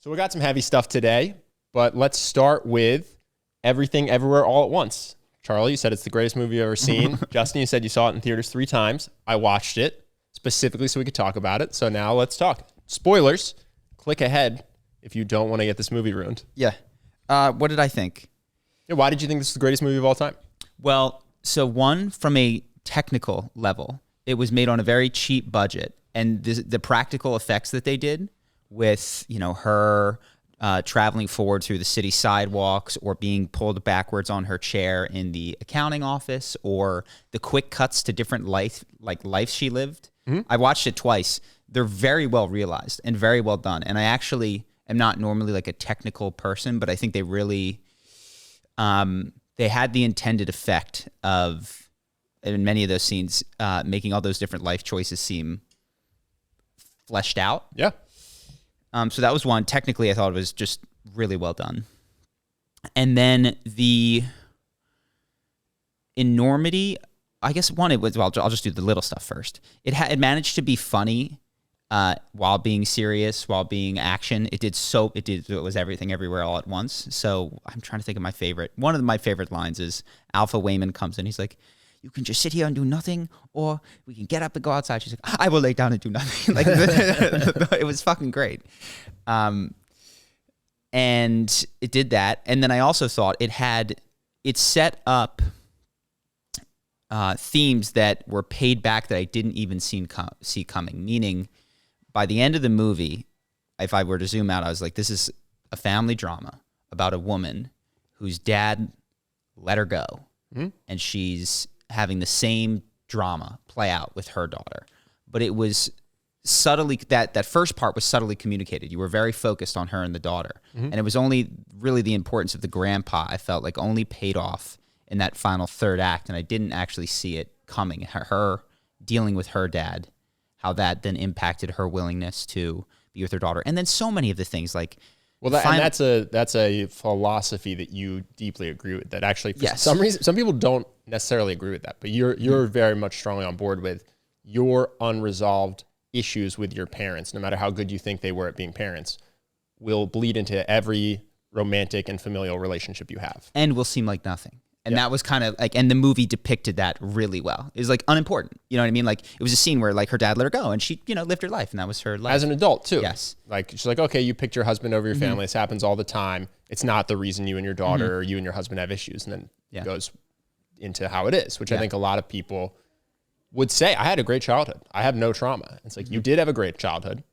So we got some heavy stuff today, but let's start with Everything Everywhere All at Once. Charlie, you said it's the greatest movie you've ever seen. Justin, you said you saw it in theaters 3 times. I watched it specifically so we could talk about it. So now let's talk. Spoilers. Click ahead if you don't want to get this movie ruined. Yeah. What did I think? Yeah, why did you think this is the greatest movie of all time? Well, so one, from a technical level, it was made on a very cheap budget. And the practical effects that they did with, her traveling forward through the city sidewalks or being pulled backwards on her chair in the accounting office or the quick cuts to different life she lived. Mm-hmm. I watched it twice. They're very well realized and very well done. And I actually am not normally like a technical person, but I think they really, they had the intended effect of, in many of those scenes, making all those different life choices seem fleshed out. Yeah. So that was one. Technically, I thought it was just really well done. And then the enormity, I guess one, it was, well, I'll just do the little stuff first. It managed to be funny while being serious, while being action. It was Everything Everywhere All at Once. So I'm trying to think of my favorite. One of my favorite lines is Alpha Wayman comes in. He's like, "You can just sit here and do nothing, or we can get up and go outside." She's like, "I will lay down and do nothing." Like, it was fucking great. And it did that. And then I also thought it set up themes that were paid back that I didn't even see coming. Meaning, by the end of the movie, if I were to zoom out, I was like, this is a family drama about a woman whose dad let her go. Mm-hmm. And she's having the same drama play out with her daughter. But it was subtly, that first part was subtly communicated. You were very focused on her and the daughter. Mm-hmm. And it was only really the importance of the grandpa, I felt like, only paid off in that final third act. And I didn't actually see it coming. Her dealing with her dad, how that then impacted her willingness to be with her daughter. And then so many of the things like, well, that's a philosophy that you deeply agree with. That actually, for some reason, some people don't necessarily agree with that, but you're very much strongly on board with your unresolved issues with your parents, no matter how good you think they were at being parents, will bleed into every romantic and familial relationship you have, and will seem like nothing. And that was kind of like, and the movie depicted that really well. It was like unimportant. You know what I mean? Like, it was a scene where like her dad let her go and she, lived her life, and that was her life. As an adult too. Yes. Like, she's like, okay, you picked your husband over your family. This happens all the time. It's not the reason you and your daughter or you and your husband have issues. And then it goes into how it is, which I think a lot of people would say, I had a great childhood. I have no trauma. It's like, you did have a great childhood,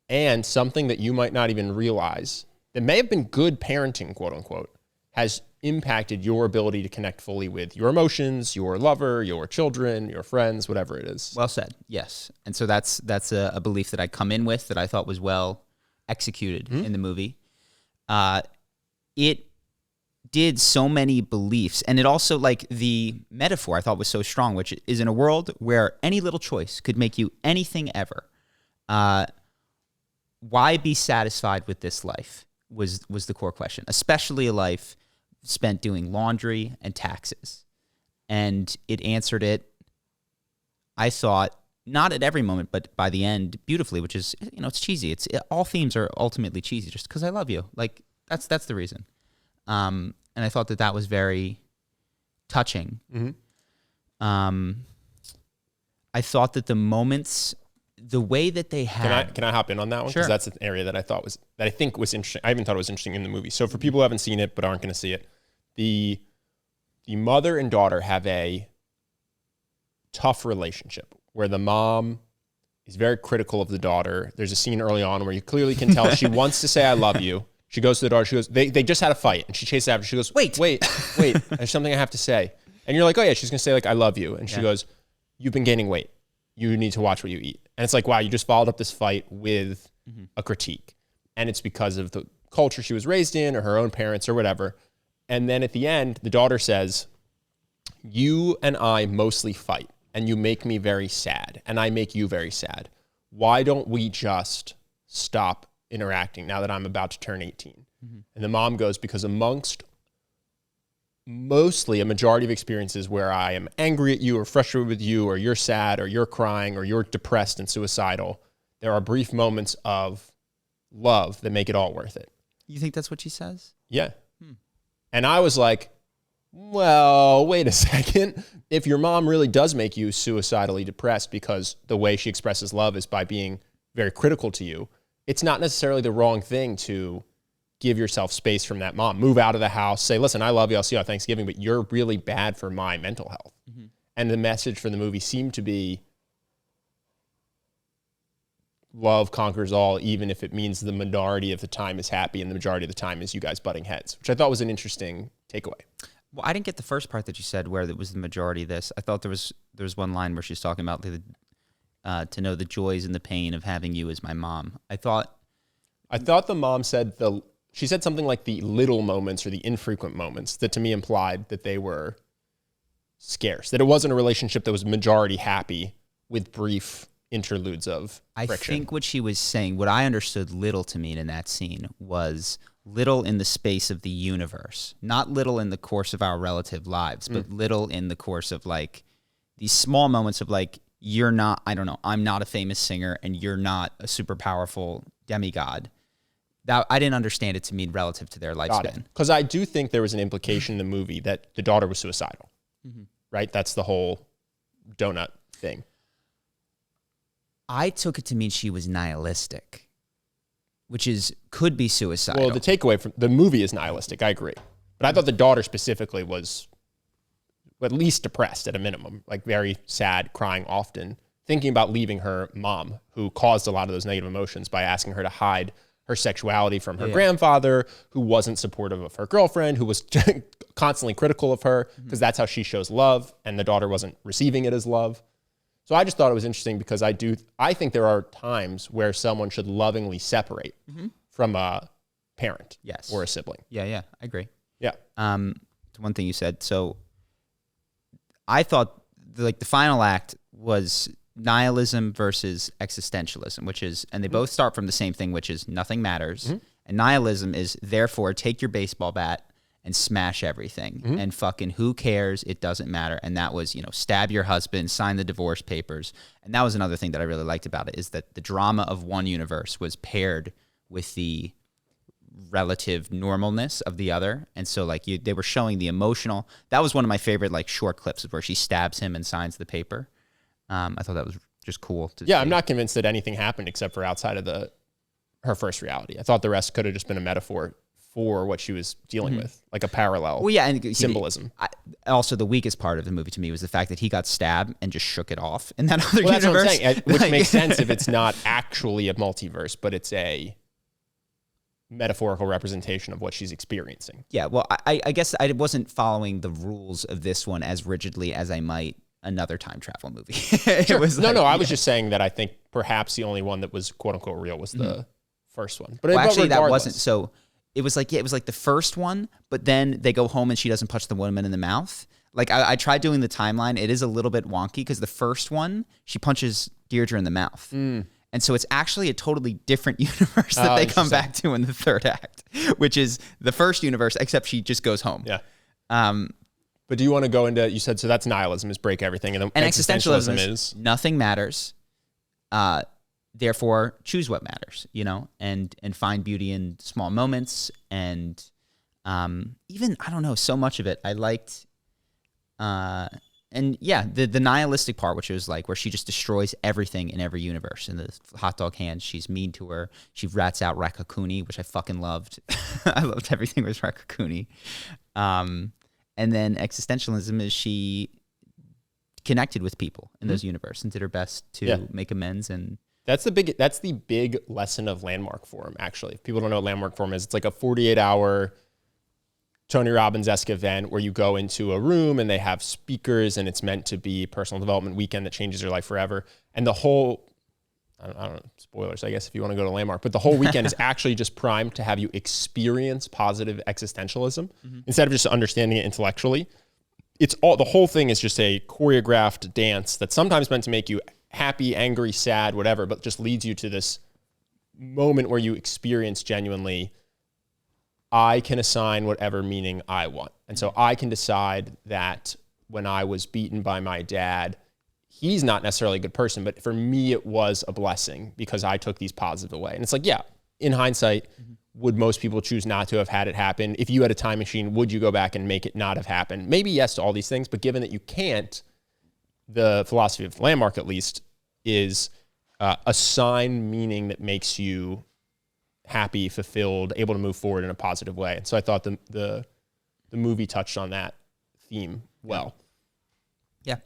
and something that you might not even realize that may have been good parenting, quote unquote, has impacted your ability to connect fully with your emotions, your lover, your children, your friends, whatever it is. Well said. Yes. And so that's a belief that I come in with that I thought was well executed in the movie. It did so many beliefs, and it also, like, the metaphor I thought was so strong, which is, in a world where any little choice could make you anything ever, why be satisfied with this life was the core question, especially a life spent doing laundry and taxes. And it answered it, I thought, not at every moment, but by the end, beautifully, which is, it's cheesy. All themes are ultimately cheesy, just because I love you. Like, that's the reason. And I thought that was very touching. Mm-hmm. I thought that the moments, the way that they had... Can I hop in on that one? Sure. Because that's an area that I think was interesting. I even thought it was interesting in the movie. So for people who haven't seen it but aren't going to see it, the mother and daughter have a tough relationship where the mom is very critical of the daughter. There's a scene early on where you clearly can tell she wants to say, "I love you." She goes to the daughter. She goes, they just had a fight, and she chases after. She goes, wait. There's something I have to say. And you're like, oh yeah, she's going to say, like, "I love you." And she goes, "You've been gaining weight. You need to watch what you eat." And it's like, wow, you just followed up this fight with a critique. And it's because of the culture she was raised in, or her own parents, or whatever. And then at the end, the daughter says, "You and I mostly fight, and you make me very sad, and I make you very sad. Why don't we just stop interacting now that I'm about to turn 18? Mm-hmm. And the mom goes, "Because amongst mostly a majority of experiences where I am angry at you or frustrated with you, or you're sad or you're crying or you're depressed and suicidal, there are brief moments of love that make it all worth it. You think that's what she says? Yeah. And I was like, well, wait a second. If your mom really does make you suicidally depressed because the way she expresses love is by being very critical to you, it's not necessarily the wrong thing to give yourself space from that mom. Move out of the house. Say, listen, I love you. I'll see you on Thanksgiving, but you're really bad for my mental health. Mm-hmm. And the message for the movie seemed to be love conquers all, even if it means the minority of the time is happy and the majority of the time is you guys butting heads, which I thought was an interesting takeaway. Well, I didn't get the first part that you said where it was the majority of this. I thought there was one line where she's talking about to know the joys and the pain of having you as my mom. I thought the mom said she said something like the little moments or the infrequent moments that to me implied that they were scarce, that it wasn't a relationship that was majority happy with brief interludes of friction. I think what she was saying, what I understood little to mean in that scene was little in the space of the universe, not little in the course of our relative lives, but little in the course of like these small moments of like, you're not, I don't know, I'm not a famous singer and you're not a super powerful demigod. That I didn't understand it to mean relative to their lifespan. Because I do think there was an implication in the movie that the daughter was suicidal, right? That's the whole donut thing. I took it to mean she was nihilistic, which could be suicidal. Well, the takeaway from the movie is nihilistic. I agree. But I thought the daughter specifically was at least depressed at a minimum, like very sad, crying often, thinking about leaving her mom, who caused a lot of those negative emotions by asking her to hide her sexuality from her grandfather, who wasn't supportive of her girlfriend, who was constantly critical of her, because that's how she shows love, and the daughter wasn't receiving it as love. So I just thought it was interesting because I think there are times where someone should lovingly separate from a parent or a sibling. Yeah, I agree. Yeah. One thing you said. So I thought the final act was nihilism versus existentialism, and they both start from the same thing, which is nothing matters. And nihilism is therefore take your baseball bat and smash everything and fucking who cares? It doesn't matter. And that was, stab your husband, sign the divorce papers. And that was another thing that I really liked about it is that the drama of one universe was paired with the relative normalness of the other. And so they were showing the emotional. That was one of my favorite short clips where she stabs him and signs the paper. I thought that was just cool to see. I'm not convinced that anything happened except for outside of her first reality. I thought the rest could have just been a metaphor for what she was dealing with, like a parallel symbolism. Also, the weakest part of the movie to me was the fact that he got stabbed and just shook it off in that other universe. That's what I'm saying, which makes sense if it's not actually a multiverse, but it's a metaphorical representation of what she's experiencing. Yeah, well, I guess I wasn't following the rules of this one as rigidly as I might another time travel movie. Sure. I was just saying that I think perhaps the only one that was quote unquote real was the first one. But actually, that wasn't so. It was like the first one, but then they go home and she doesn't punch the woman in the mouth. I tried doing the timeline. It is a little bit wonky because the first one, she punches Deirdre in the mouth. And so it's actually a totally different universe that they come back to in the third act, which is the first universe, except she just goes home. Yeah. But do you want to go into, you said, so that's nihilism, is break everything. And existentialism is nothing matters. Therefore, choose what matters, and find beauty in small moments. And even, I don't know, so much of it I liked. The nihilistic part, which was where she just destroys everything in every universe. In the hot dog hands, she's mean to her. She rats out Rakakuni, which I fucking loved. I loved everything with Rakakuni. And then existentialism is she connected with people in those universes and did her best to make amends. And that's the big lesson of Landmark Forum, actually. If people don't know what Landmark Forum is, it's like a 48-hour Tony Robbins-esque event where you go into a room and they have speakers and it's meant to be a personal development weekend that changes your life forever. And the whole, I don't know, spoilers, I guess, if you want to go to Landmark, but the whole weekend is actually just primed to have you experience positive existentialism instead of just understanding it intellectually. The whole thing is just a choreographed dance that's sometimes meant to make you happy, angry, sad, whatever, but just leads you to this moment where you experience genuinely, I can assign whatever meaning I want. And so I can decide that when I was beaten by my dad, he's not necessarily a good person, but for me, it was a blessing because I took these positives away. And it's in hindsight, would most people choose not to have had it happen? If you had a time machine, would you go back and make it not have happened? Maybe yes to all these things, but given that you can't, the philosophy of the landmark, at least, is assign meaning that makes you happy, fulfilled, able to move forward in a positive way. And so I thought the movie touched on that theme well. Yeah.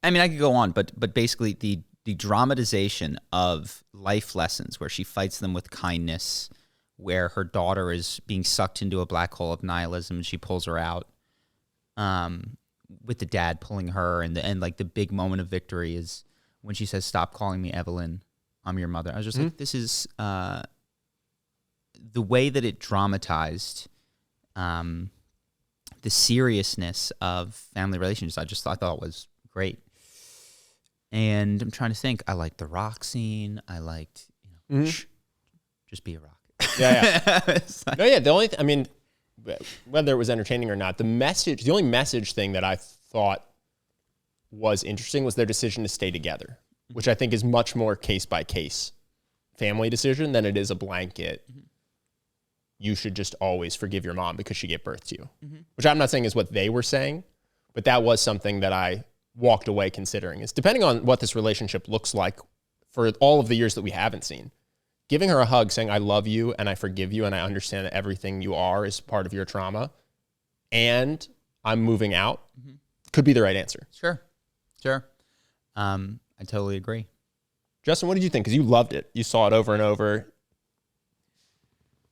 I mean, I could go on, but basically the dramatization of life lessons where she fights them with kindness, where her daughter is being sucked into a black hole of nihilism and she pulls her out, with the dad pulling her, and like the big moment of victory is when she says, "Stop calling me Evelyn, I'm your mother." I was just like, this is the way that it dramatized the seriousness of family relations. I thought was great. And I'm trying to think. I liked the rock scene. I liked, just be a rock. Yeah. No, yeah. The only, I mean, whether it was entertaining or not, the only message thing that I thought was interesting was their decision to stay together, which I think is much more case by case family decision than it is a blanket. You should just always forgive your mom because she gave birth to you, which I'm not saying is what they were saying, but that was something that I walked away considering, is depending on what this relationship looks like for all of the years that we haven't seen, giving her a hug saying, "I love you and I forgive you and I understand that everything you are is part of your trauma and I'm moving out," could be the right answer. Sure. I totally agree. Justin, what did you think? Because you loved it. You saw it over and over.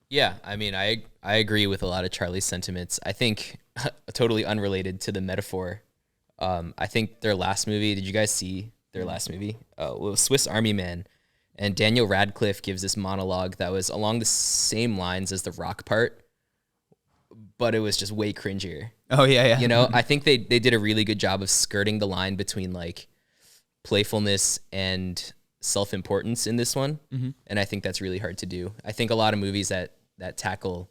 Yeah, I mean, I agree with a lot of Charlie's sentiments. I think totally unrelated to the metaphor. I think their last movie, did you guys see their last movie? It was Swiss Army Man. And Daniel Radcliffe gives this monologue that was along the same lines as the rock part, but it was just way cringier. Oh, yeah. You know, I think they did a really good job of skirting the line between like playfulness and self-importance in this one. And I think that's really hard to do. I think a lot of movies that tackle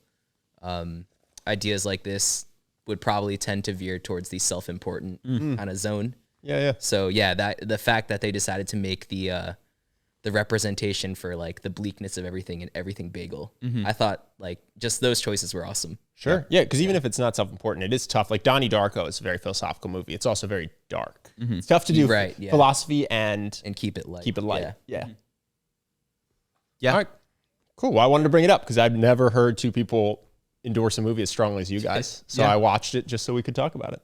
ideas like this would probably tend to veer towards the self-important kind of zone. Yeah. So yeah, that the fact that they decided to make the representation for like the bleakness of everything and everything bagel, I thought like just those choices were awesome. Sure. Yeah, because even if it's not self-important, it is tough. Like Donnie Darko is a very philosophical movie. It's also very dark. It's tough to do philosophy and keep it light. Keep it light. Yeah. Yeah. All right. Cool. Well, I wanted to bring it up because I've never heard two people endorse a movie as strongly as you guys. So I watched it just so we could talk about it.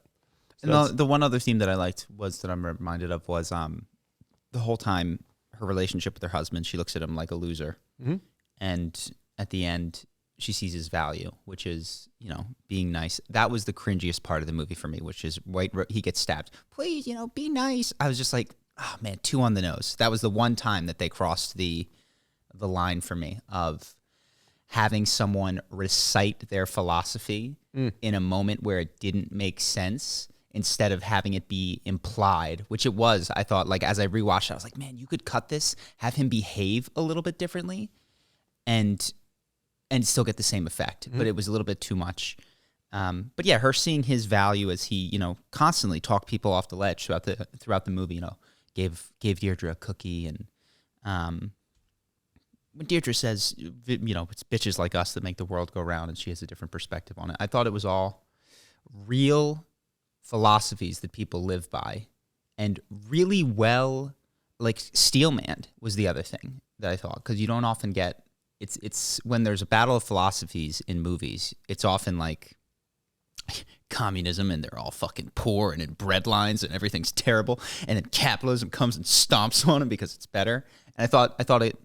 So and the one other theme that I liked was that I'm reminded of was the whole time her relationship with her husband, she looks at him like a loser. And at the end, she sees his value, which is, being nice. That was the cringiest part of the movie for me, which is he gets stabbed. Please, be nice. I was just like, oh man, 2 on the nose. That was the one time that they crossed the line for me of having someone recite their philosophy in a moment where it didn't make sense, instead of having it be implied, which it was. I thought, like, as I rewatched it, I was like, man, you could cut this, have him behave a little bit differently, and still get the same effect. But it was a little bit too much. But yeah, her seeing his value as he, constantly talked people off the ledge throughout the movie. Gave Deirdre a cookie, and when Deirdre says, it's bitches like us that make the world go round, and she has a different perspective on it. I thought it was all real philosophies that people live by, and really well, like Steelman was the other thing that I thought, because you don't often get, it's when there's a battle of philosophies in movies, it's often like communism and they're all fucking poor and in bread lines and everything's terrible, and then capitalism comes and stomps on them because it's better. And I thought it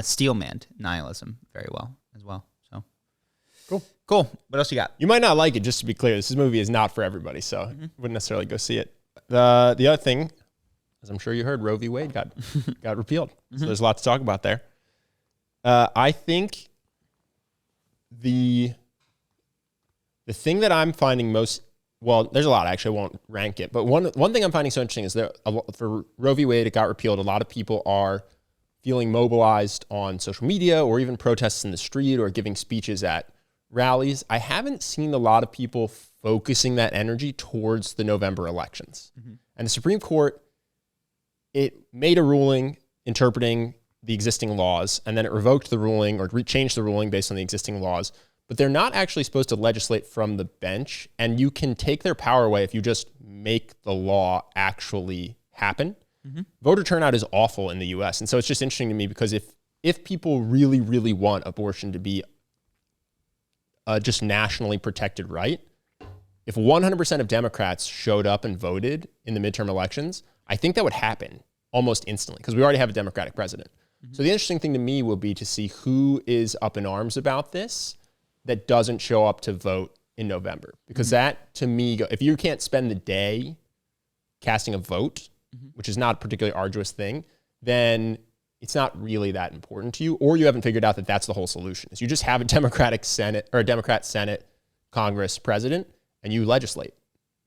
Steelman nihilism very well as well. So cool. What else you got? You might not like it, just to be clear. This movie is not for everybody, so wouldn't necessarily go see it. The other thing, as I'm sure you heard, Roe v. Wade got repealed. So there's a lot to talk about there. I think the thing that I'm finding most, well, there's a lot. Actually, I won't rank it, but one thing I'm finding so interesting is that for Roe v. Wade, it got repealed. A lot of people are feeling mobilized on social media, or even protests in the street, or giving speeches at rallies. I haven't seen a lot of people focusing that energy towards the November elections. And the Supreme Court, it made a ruling interpreting the existing laws, and then it revoked the ruling or changed the ruling based on the existing laws. But they're not actually supposed to legislate from the bench, and you can take their power away if you just make the law actually happen. Voter turnout is awful in the U.S., and so it's just interesting to me because if people really, really want abortion to be a just nationally protected right, if 100% of Democrats showed up and voted in the midterm elections, I think that would happen almost instantly because we already have a Democratic president. So the interesting thing to me will be to see who is up in arms about this that doesn't show up to vote in November. Because that, to me, if you can't spend the day casting a vote, which is not a particularly arduous thing, then it's not really that important to you, or you haven't figured out that that's the whole solution. Is you just have a Democratic Senate or a Democrat Senate, Congress, president, and you legislate.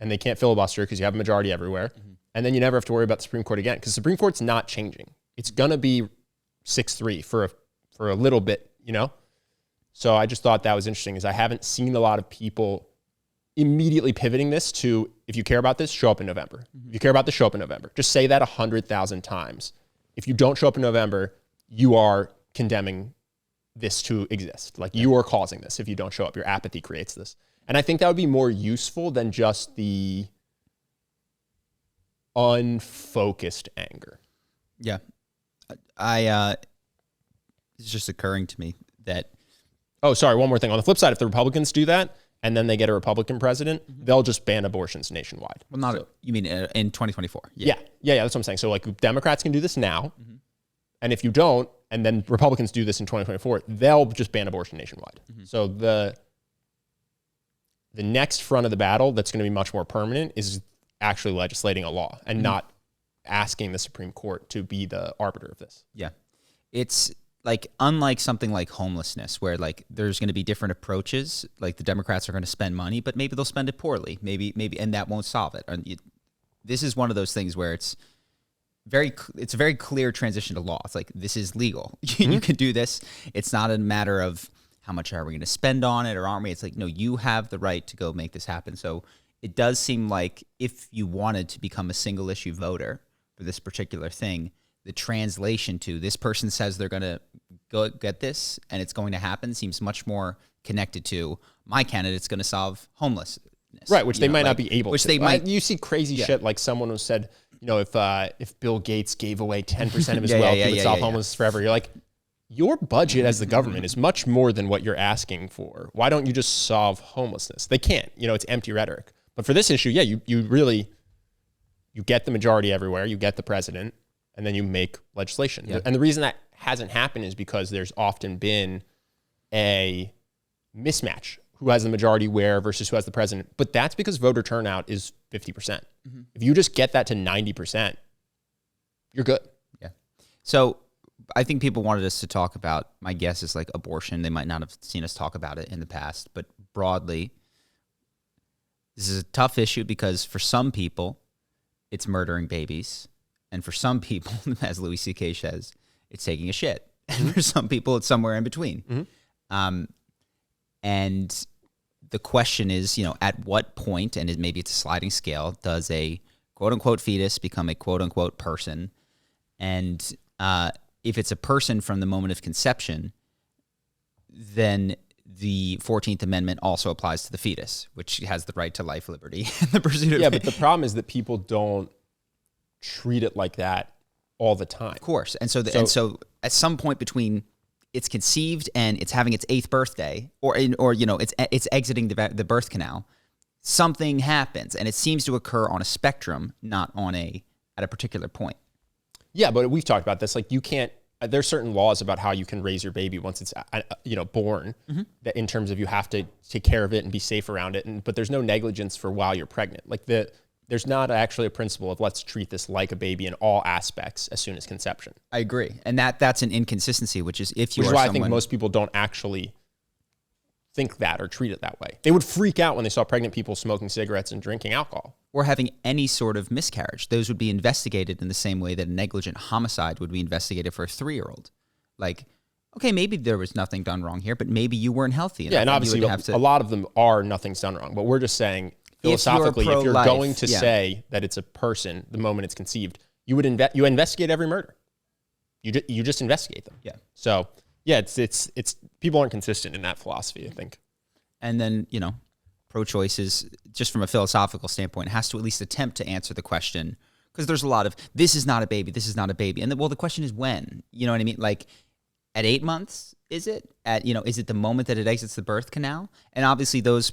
And they can't filibuster because you have a majority everywhere. And then you never have to worry about the Supreme Court again because the Supreme Court's not changing. It's going to be 6-3 for a little bit, you know? So I just thought that was interesting is I haven't seen a lot of people immediately pivoting this to, if you care about this, show up in November. If you care about this, show up in November. Just say that 100,000 times. If you don't show up in November, you are condemning this to exist. Like you are causing this if you don't show up. Your apathy creates this. And I think that would be more useful than just the unfocused anger. Yeah. It's just occurring to me that... Oh, sorry, one more thing. On the flip side, if the Republicans do that and then they get a Republican president, they'll just ban abortions nationwide. Well, not... you mean in 2024? Yeah, that's what I'm saying. So like Democrats can do this now, and if you don't, and then Republicans do this in 2024, they'll just ban abortion nationwide. So the next front of the battle that's going to be much more permanent is actually legislating a law and not asking the Supreme Court to be the arbiter of this. Yeah. It's like, unlike something like homelessness, where like there's going to be different approaches, like the Democrats are going to spend money, but maybe they'll spend it poorly, maybe, and that won't solve it. And this is one of those things where it's a very clear transition to law. It's like, this is legal. You can do this. It's not a matter of how much are we going to spend on it or aren't we? It's like, no, you have the right to go make this happen. So it does seem like if you wanted to become a single issue voter for this particular thing, the translation to this person says they're going to go get this and it's going to happen seems much more connected to my candidate's going to solve homelessness. Right, which they might not be able which to. They might, you see crazy shit like someone who said, you know, if Bill Gates gave away 10% of his wealth, he would solve homelessness forever. You're like, your budget as the government is much more than what you're asking for. Why don't you just solve homelessness? They can't. You know, it's empty rhetoric. But for this issue, you really get the majority everywhere. You get the president, and then you make legislation. Yeah. And the reason that hasn't happened is because there's often been a mismatch. Who has the majority where versus who has the president. But that's because voter turnout is 50%. If you just get that to 90%, you're good. Yeah. So I think people wanted us to talk about, my guess is like abortion. They might not have seen us talk about it in the past, but broadly, this is a tough issue because for some people, it's murdering babies. And for some people, as Louis C.K. says, it's taking a shit. And for some people, it's somewhere in between. And the question is, you know, at what point, and maybe it's a sliding scale, does a quote-unquote fetus become a quote-unquote person? And if it's a person from the moment of conception, then the 14th Amendment also applies to the fetus, which has the right to life, liberty, and the pursuit of... Yeah, but the problem is that people don't treat it like that all the time. Of course. And so at some point between it's conceived and it's having its 8th birthday, or you know, it's exiting the birth canal, something happens, and it seems to occur on a spectrum, not at a particular point. Yeah, but we've talked about this. Like, you can't. There's certain laws about how you can raise your baby once it's born. That in terms of you have to take care of it and be safe around it. But there's no negligence for while you're pregnant. Like there's not actually a principle of let's treat this like a baby in all aspects as soon as conception. I agree. And that's an inconsistency, which is if you are someone... Which is why I think most people don't actually think that or treat it that way. They would freak out when they saw pregnant people smoking cigarettes and drinking alcohol. Or having any sort of miscarriage. Those would be investigated in the same way that a negligent homicide would be investigated for a 3-year-old. Like, okay, maybe there was nothing done wrong here, but maybe you weren't healthy enough. Yeah, and obviously a lot of them are nothing's done wrong. But we're just saying... Philosophically, if you're going to say that it's a person the moment it's conceived, you investigate every murder. you just investigate them. Yeah. So yeah, it's people aren't consistent in that philosophy, I think. And then, pro-choice is, just from a philosophical standpoint, has to at least attempt to answer the question, because there's a lot of, this is not a baby, this is not a baby. And the question is when, you know what I mean? Like at 8 months, is it? Is it the moment that it exits the birth canal? And obviously those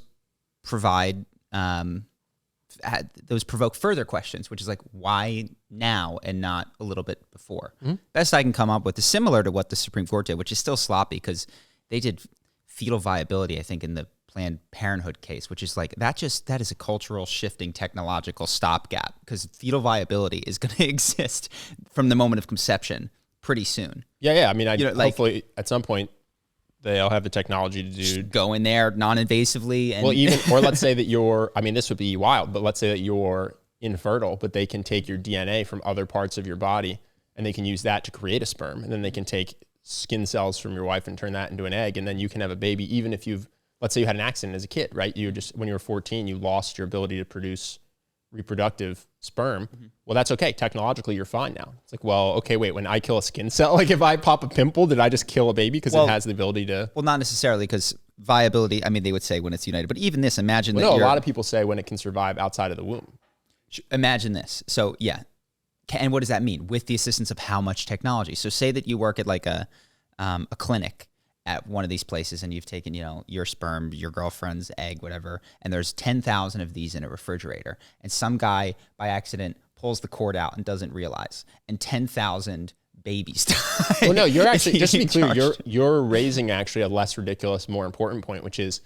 provide, those provoke further questions, which is like, why now and not a little bit before? Mm-hmm. Best I can come up with is similar to what the Supreme Court did, which is still sloppy, because they did fetal viability, I think, in the Planned Parenthood case, which is like, that is a cultural shifting technological stopgap, because fetal viability is going to exist from the moment of conception pretty soon. Yeah. I mean, hopefully at some point they'll have the technology to just go in there non-invasively. And or let's say that this would be wild, but let's say that you're infertile, but they can take your DNA from other parts of your body and they can use that to create a sperm. And then they can take skin cells from your wife and turn that into an egg. And then you can have a baby, even if let's say you had an accident as a kid, right? When you were 14, you lost your ability to produce reproductive sperm. Mm-hmm. Well, that's okay. Technologically, you're fine now. It's like, well, okay, wait, when I kill a skin cell, like if I pop a pimple, did I just kill a baby because it has the ability to? Well, not necessarily, because viability, they would say when it's united, but even this, imagine a lot of people say when it can survive outside of the womb. Imagine this. So yeah. And what does that mean? With the assistance of how much technology? So say that you work at like a clinic at one of these places, and you've taken, your sperm, your girlfriend's egg, whatever, and there's 10,000 of these in a refrigerator, and some guy by accident pulls the cord out and doesn't realize, and 10,000 babies die. Well, no, you're actually, just to be clear, you're raising actually a less ridiculous, more important point, which is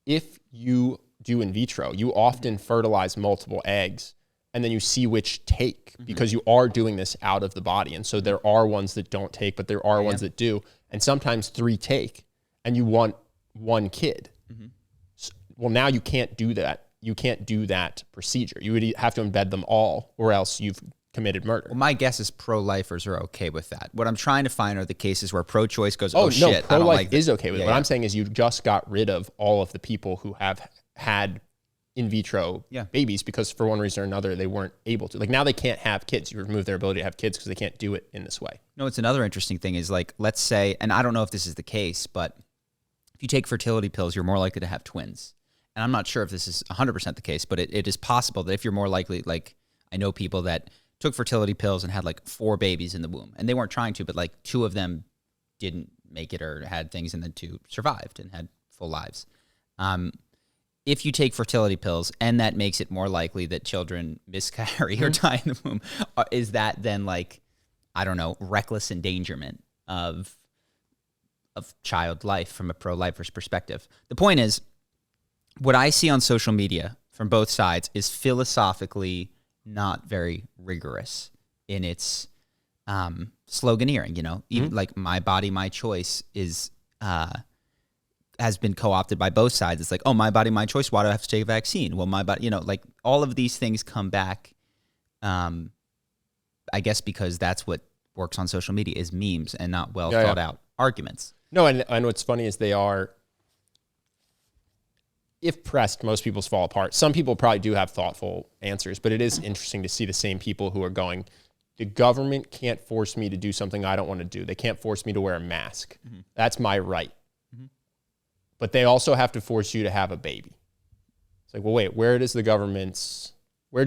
if you do in vitro, you often fertilize multiple eggs, and then you see which take, because you are doing this out of the body. And so there are ones that don't take, but there are ones that do. And sometimes 3 take, and you want 1 kid. Mm-hmm. So, well, now you can't do that. You can't do that procedure. You would have to embed them all, or else you've committed murder. Well, my guess is pro-lifers are okay with that. What I'm trying to find are the cases where pro-choice goes, oh shit, pro-life is okay with it. What I'm saying is you just got rid of all of the people who have had in vitro babies because for one reason or another they weren't able to. Like now they can't have kids. You remove their ability to have kids because they can't do it in this way. No, it's another interesting thing is like, let's say, and I don't know if this is the case, but if you take fertility pills, you're more likely to have twins. And I'm not sure if this is 100% the case, but it is possible that if you're more likely, like I know people that took fertility pills and had like 4 babies in the womb, and they weren't trying to, but like 2 of them didn't make it or had things, and then 2 survived and had full lives. If you take fertility pills and that makes it more likely that children miscarry or die in the womb, is that then like, I don't know, reckless endangerment of child life from a pro-lifer's perspective? The point is, what I see on social media from both sides is philosophically not very rigorous in its sloganeering, even like my body, my choice is has been co-opted by both sides. It's like, oh, my body, my choice. Why do I have to take a vaccine? Well, my body, like all of these things come back, I guess because that's what works on social media is memes and not well thought out arguments. No, and what's funny is they are, if pressed, most people's fall apart. Some people probably do have thoughtful answers, but it is interesting to see the same people who are going, the government can't force me to do something I don't want to do. They can't force me to wear a mask. Mm-hmm. That's my right. But they also have to force you to have a baby. It's like, well, wait, where do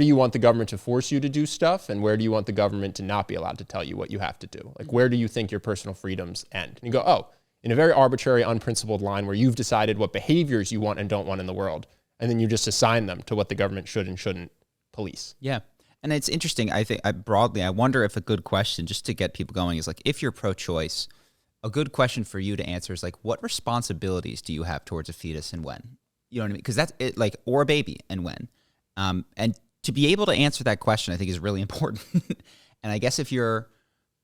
you want the government to force you to do stuff? And where do you want the government to not be allowed to tell you what you have to do? Like, where do you think your personal freedoms end? And you go, oh, in a very arbitrary, unprincipled line where you've decided what behaviors you want and don't want in the world. And then you just assign them to what the government should and shouldn't police. Yeah. And it's interesting. I think I wonder if a good question just to get people going is like, if you're pro-choice, a good question for you to answer is like, what responsibilities do you have towards a fetus and when? You know what I mean? Because that's it, like, or a baby and when. And to be able to answer that question, I think is really important. And I guess if you're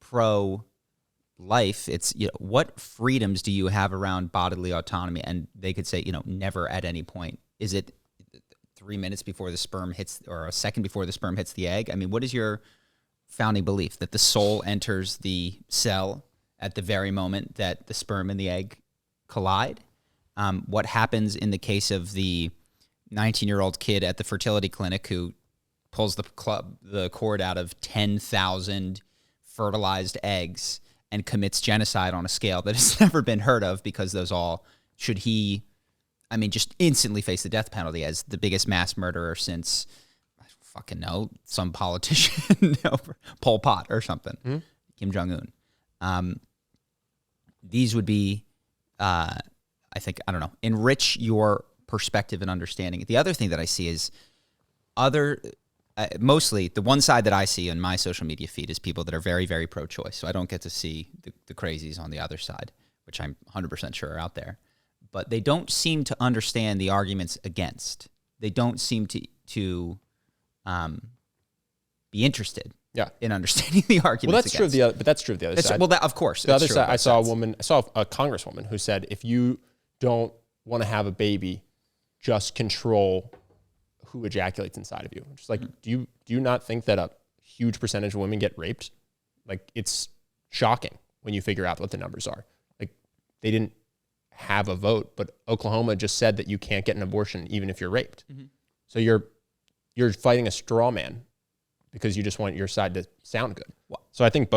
pro-life, it's, what freedoms do you have around bodily autonomy? And they could say, never at any point. Is it 3 minutes before the sperm hits, or a second before the sperm hits the egg? I mean, what is your founding belief? That the soul enters the cell at the very moment that the sperm and the egg collide? What happens in the case of the 19-year-old kid at the fertility clinic who pulls the cord out of 10,000 fertilized eggs and commits genocide on a scale that has never been heard of, because those all, should he, I mean, just instantly face the death penalty as the biggest mass murderer since, I fucking know, some politician, Pol Pot or something, Kim Jong-un. These would be, I think, I don't know, enrich your perspective and understanding. The other thing that I see is mostly the one side that I see on my social media feed is people that are very, very pro-choice. So I don't get to see the crazies on the other side, which I'm 100% sure are out there. But they don't seem to understand the arguments against. They don't seem to be interested in understanding the arguments. Well, that's against. true. But that's true of the other side. Well, of course. The other side, I saw a congresswoman who said, if you don't want to have a baby, just control who ejaculates inside of you. Just like, do you not think that a huge percentage of women get raped? Like, it's shocking when you figure out what the numbers are. Like, they didn't have a vote, but Oklahoma just said that you can't get an abortion even if you're raped. So you're fighting a straw man because you just want your side to sound good. So I think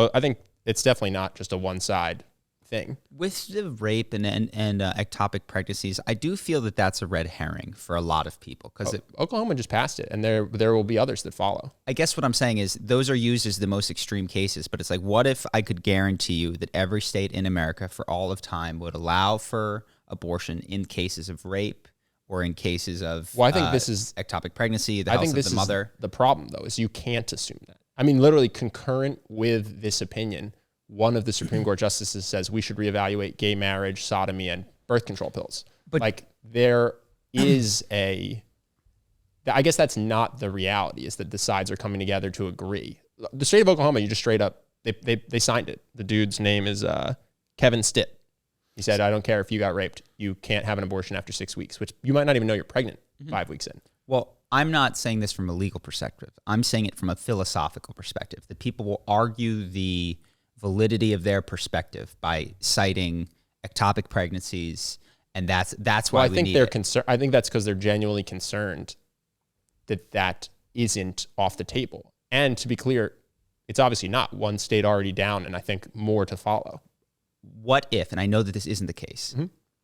it's definitely not just a one side thing. With the rape and ectopic pregnancies, I do feel that that's a red herring for a lot of people, because Oklahoma just passed it, and there will be others that follow. I guess what I'm saying is those are used as the most extreme cases, but it's like, what if I could guarantee you that every state in America for all of time would allow for abortion in cases of rape or in cases of I think this is ectopic pregnancy, the health of the mother. The problem, though, is you can't assume that. I mean, literally concurrent with this opinion, one of the Supreme Court justices says we should reevaluate gay marriage, sodomy, and birth control pills. But like, there is I guess that's not the reality, is that the sides are coming together to agree. The state of Oklahoma, you just straight up, they signed it. The dude's name is Kevin Stitt. He said, I don't care if you got raped. You can't have an abortion after 6 weeks, which you might not even know you're pregnant 5 weeks in. Well, I'm not saying this from a legal perspective. I'm saying it from a philosophical perspective, that people will argue the validity of their perspective by citing ectopic pregnancies, and that's why I think they're concerned. I think that's because they're genuinely concerned that isn't off the table. And to be clear, it's obviously not. One state already down, and I think more to follow. What if, and I know that this isn't the case,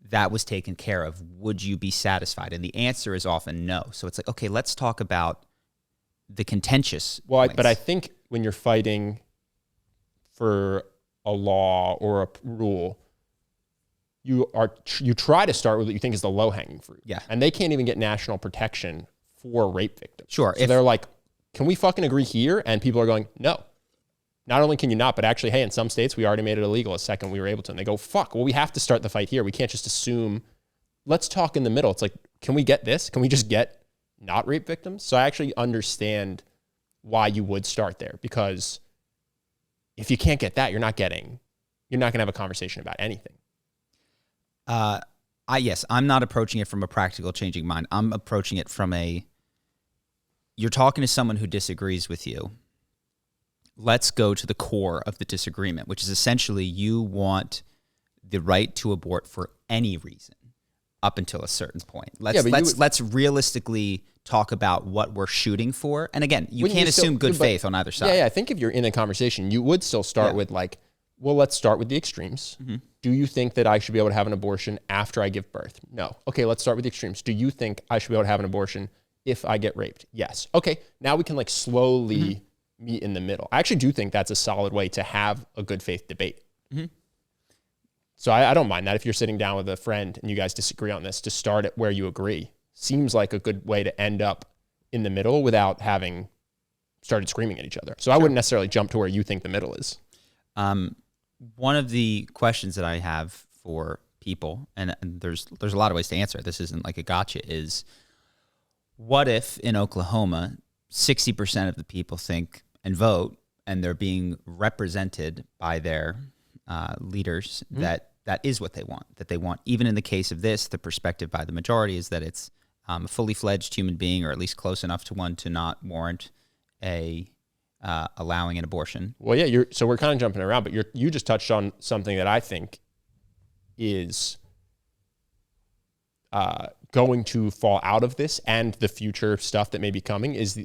that was taken care of, would you be satisfied? And the answer is often no. So it's like, okay, let's talk about the contentious points. But I think when you're fighting for a law or a rule, you try to start with what you think is the low-hanging fruit. Yeah. And they can't even get national protection for rape victims. Sure. So they're like, can we fucking agree here? And people are going, no. Not only can you not, but actually, hey, in some states, we already made it illegal a second we were able to. And they go, fuck, well, we have to start the fight here. We can't just assume. Let's talk in the middle. It's like, can we get this? Can we just get not rape victims? So I actually understand why you would start there, because if you can't get that, you're not going to have a conversation about anything. Yes, I'm not approaching it from a practical changing mind. I'm approaching it from you're talking to someone who disagrees with you. Let's go to the core of the disagreement, which is essentially you want the right to abort for any reason up until a certain point. Let's realistically talk about what we're shooting for. And again, you can't assume good faith on either side. Yeah, I think if you're in a conversation, you would still start with like, well, let's start with the extremes. Do you think that I should be able to have an abortion after I give birth? No. Okay, let's start with the extremes. Do you think I should be able to have an abortion if I get raped? Yes. Okay, now we can like slowly meet in the middle. I actually do think that's a solid way to have a good faith debate. So I don't mind that if you're sitting down with a friend and you guys disagree on this, to start at where you agree seems like a good way to end up in the middle without having started screaming at each other. So I wouldn't necessarily jump to where you think the middle is. One of the questions that I have for people, and there's a lot of ways to answer it, this isn't like a gotcha, is what if in Oklahoma 60% of the people think and vote, and they're being represented by their leaders, that is what they want, even in the case of this, the perspective by the majority is that it's a fully fledged human being, or at least close enough to one to not warrant allowing an abortion. Well, yeah, so we're kind of jumping around, but you just touched on something that I think is going to fall out of this, and the future stuff that may be coming is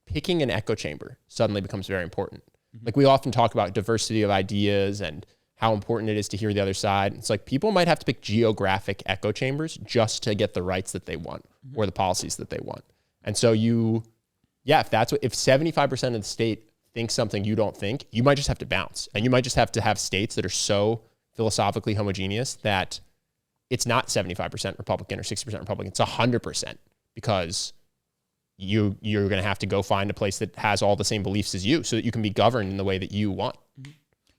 picking an echo chamber suddenly becomes very important. Like we often talk about diversity of ideas and how important it is to hear the other side. It's like people might have to pick geographic echo chambers just to get the rights that they want or the policies that they want. And so if 75% of the state thinks something you don't think, you might just have to bounce. And you might just have to have states that are so philosophically homogeneous that it's not 75% Republican or 60% Republican. It's 100% because you're going to have to go find a place that has all the same beliefs as you so that you can be governed in the way that you want.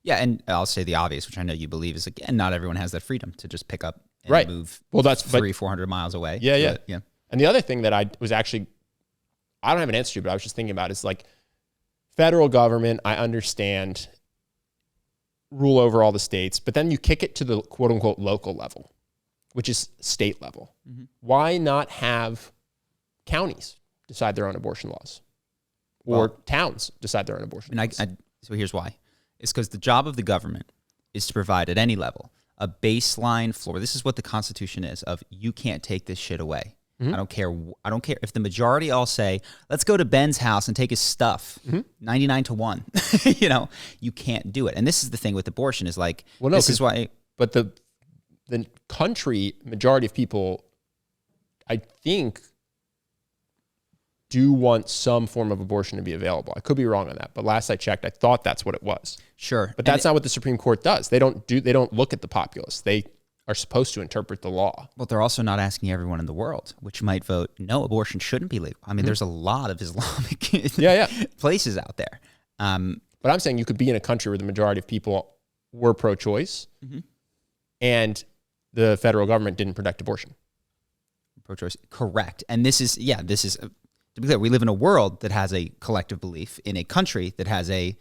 Yeah, and I'll say the obvious, which I know you believe, is again, not everyone has that freedom to just pick up and move 400 miles away. Yeah. And the other thing that I don't have an answer to, but I was just thinking about is like federal government, I understand, rule over all the states, but then you kick it to the quote unquote local level, which is state level. Why not have counties decide their own abortion laws or towns decide their own abortion laws? So here's why. It's because the job of the government is to provide at any level a baseline floor. This is what the Constitution is of you can't take this shit away. I don't care if the majority all say, let's go to Ben's house and take his stuff 99-1, you can't do it. And this is the thing with abortion is like, this is why. But the country, majority of people, I think, do want some form of abortion to be available. I could be wrong on that, but last I checked, I thought that's what it was. Sure. But that's not what the Supreme Court does. They don't look at the populace. They are supposed to interpret the law. Well, they're also not asking everyone in the world, which might vote, no, abortion shouldn't be legal. I mean, there's a lot of Islamic places out there. But I'm saying you could be in a country where the majority of people were pro-choice and the federal government didn't protect abortion. Pro-choice, correct. And this is, to be clear, we live in a world that has a collective belief in a country that has a,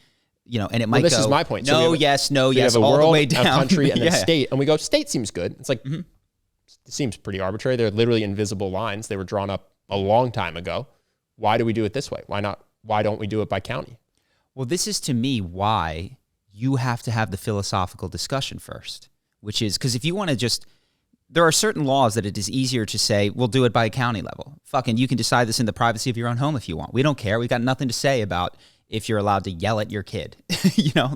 and it might this is my point. No, yes, all the way down. A country and a state. And we go, state seems good. It's like, it seems pretty arbitrary. They're literally invisible lines. They were drawn up a long time ago. Why do we do it this way? Why don't we do it by county? Well, this is to me why you have to have the philosophical discussion first, which is because if you want to there are certain laws that it is easier to say, we'll do it by a county level. Fucking, you can decide this in the privacy of your own home if you want. We don't care. We've got nothing to say about if you're allowed to yell at your kid.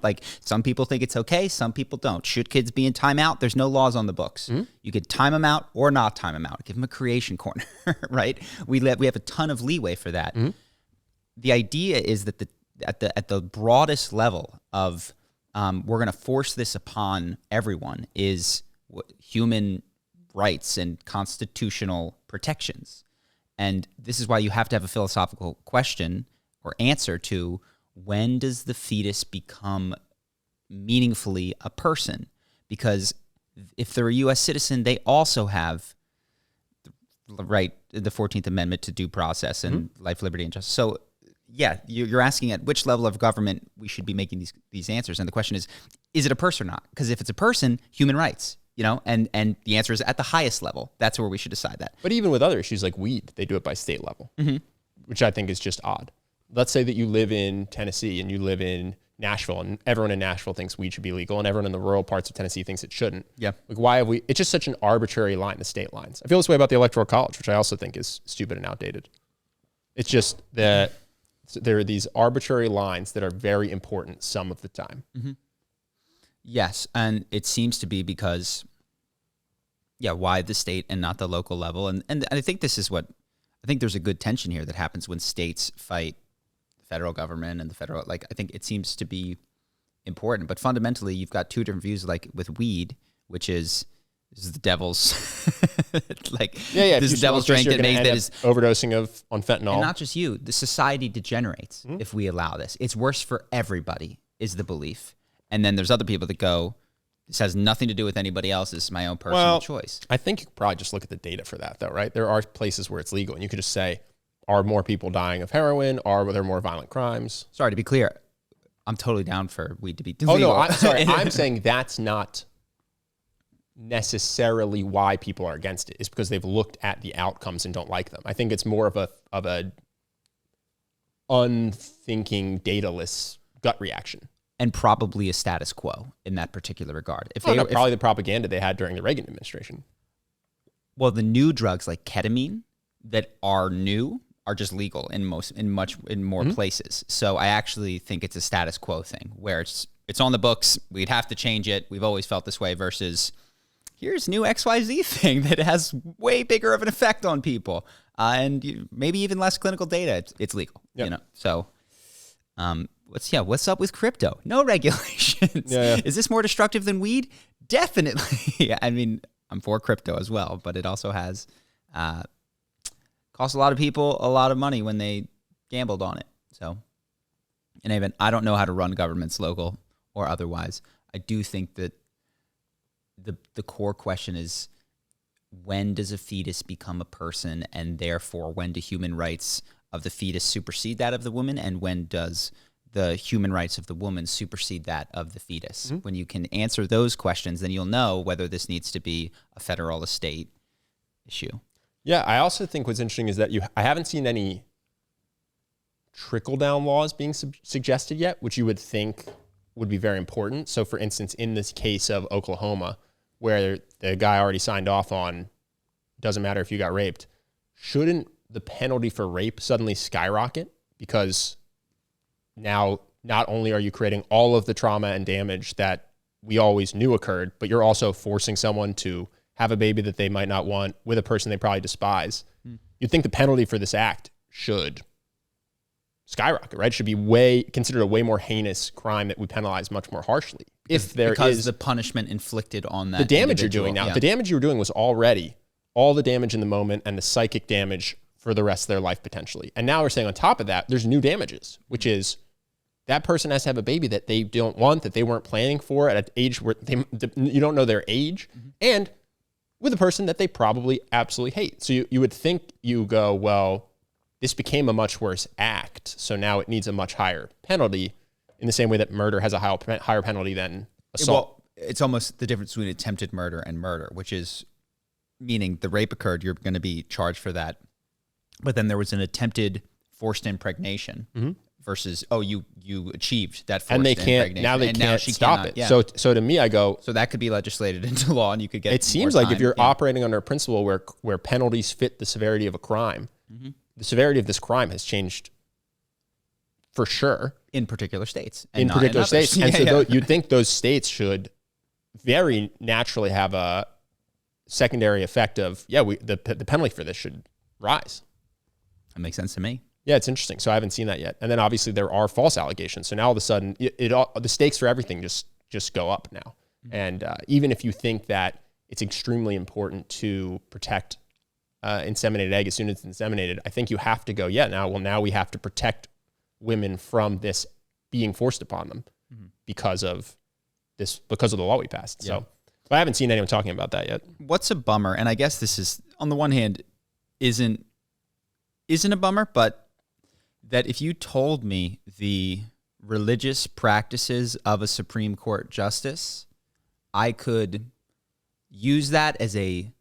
Like some people think it's okay, some people don't. Should kids be in timeout? There's no laws on the books. You could time them out or not time them out. Give them a creation corner, right? We have a ton of leeway for that. The idea is that at the broadest level of we're going to force this upon everyone is human rights and constitutional protections. And this is why you have to have a philosophical question or answer to when does the fetus become meaningfully a person? Because if they're a U.S. citizen, they also have the right, the 14th Amendment to due process and life, liberty, and justice. So yeah, you're asking at which level of government we should be making these answers. And the question is it a person or not? Because if it's a person, human rights. And the answer is at the highest level. That's where we should decide that. But even with other issues like weed, they do it by state level, which I think is just odd. Let's say that you live in Tennessee and you live in Nashville and everyone in Nashville thinks weed should be legal and everyone in the rural parts of Tennessee thinks it shouldn't. Yeah. Like why have it's just such an arbitrary line, the state lines. I feel this way about the Electoral College, which I also think is stupid and outdated. It's just that there are these arbitrary lines that are very important some of the time. Yes, and it seems to be because, why the state and not the local level? And I think this is I think there's a good tension here that happens when states fight the federal government and the federal, I think it seems to be important. But fundamentally, you've got two different views, like with weed, which is the devil's, this is the devil's drink that is overdosing on fentanyl. And not just you, the society degenerates if we allow this. It's worse for everybody, is the belief. And then there's other people that go, this has nothing to do with anybody else. This is my own personal choice. I think you could probably just look at the data for that, though, right? There are places where it's legal, and you could just say, are more people dying of heroin? Are there more violent crimes? Sorry, to be clear, I'm totally down for weed to be legal. Oh, no, I'm sorry. I'm saying that's not necessarily why people are against it. It's because they've looked at the outcomes and don't like them. I think it's more of a unthinking, dataless gut reaction. And probably a status quo in that particular regard. Probably the propaganda they had during the Reagan administration. Well, the new drugs like ketamine that are new are just legal in more places. So I actually think it's a status quo thing where it's on the books. We'd have to change it. We've always felt this way versus here's new XYZ thing that has way bigger of an effect on people. And maybe even less clinical data. It's legal, So, what's up with crypto? No regulations. Is this more destructive than weed? Definitely. I mean, I'm for crypto as well, but it also has cost a lot of people a lot of money when they gambled on it. So, in any event, I don't know how to run governments, local or otherwise. I do think that the core question is, when does a fetus become a person, and therefore when do human rights of the fetus supersede that of the woman, and when does the human rights of the woman supersede that of the fetus? When you can answer those questions, then you'll know whether this needs to be a federal or state issue. Yeah, I also think what's interesting is that I haven't seen any trickle-down laws being suggested yet, which you would think would be very important. So, for instance, in this case of Oklahoma, where the guy already signed off on, doesn't matter if you got raped, shouldn't the penalty for rape suddenly skyrocket? Because now not only are you creating all of the trauma and damage that we always knew occurred, but you're also forcing someone to have a baby that they might not want with a person they probably despise. You'd think the penalty for this act should skyrocket, right? It should be considered a way more heinous crime that we penalize much more harshly. Because the punishment inflicted on that the damage individual. you're doing now, the damage you were doing was already all the damage in the moment and the psychic damage for the rest of their life potentially. And now we're saying on top of that, there's new damages, which is that person has to have a baby that they don't want, that they weren't planning for at an age where you don't know their age, and with a person that they probably absolutely hate. So you would think you go, well, this became a much worse act, so now it needs a much higher penalty, in the same way that murder has a higher penalty than assault. Well, it's almost the difference between attempted murder and murder, which is meaning the rape occurred, you're going to be charged for that. But then there was an attempted forced impregnation versus, you achieved that forced impregnation. They can't stop it. Yeah. So to me, I go, so that could be legislated into law and you could get it seems like if you're operating under a principle where penalties fit the severity of a crime, the severity of this crime has changed for sure. In particular states. And so you'd think those states should very naturally have a secondary effect of, the penalty for this should rise. That makes sense to me. Yeah, it's interesting. So I haven't seen that yet. And then obviously there are false allegations. So now all of a sudden, the stakes for everything just go up now. And even if you think that it's extremely important to protect inseminated egg as soon as it's inseminated, I think you have to go, now we have to protect women from this being forced upon them because of the law we passed. Yeah. So but I haven't seen anyone talking about that yet. What's a bummer, and I guess this is, on the one hand, isn't a bummer, but that if you told me the religious practices of a Supreme Court justice, I could use that as a,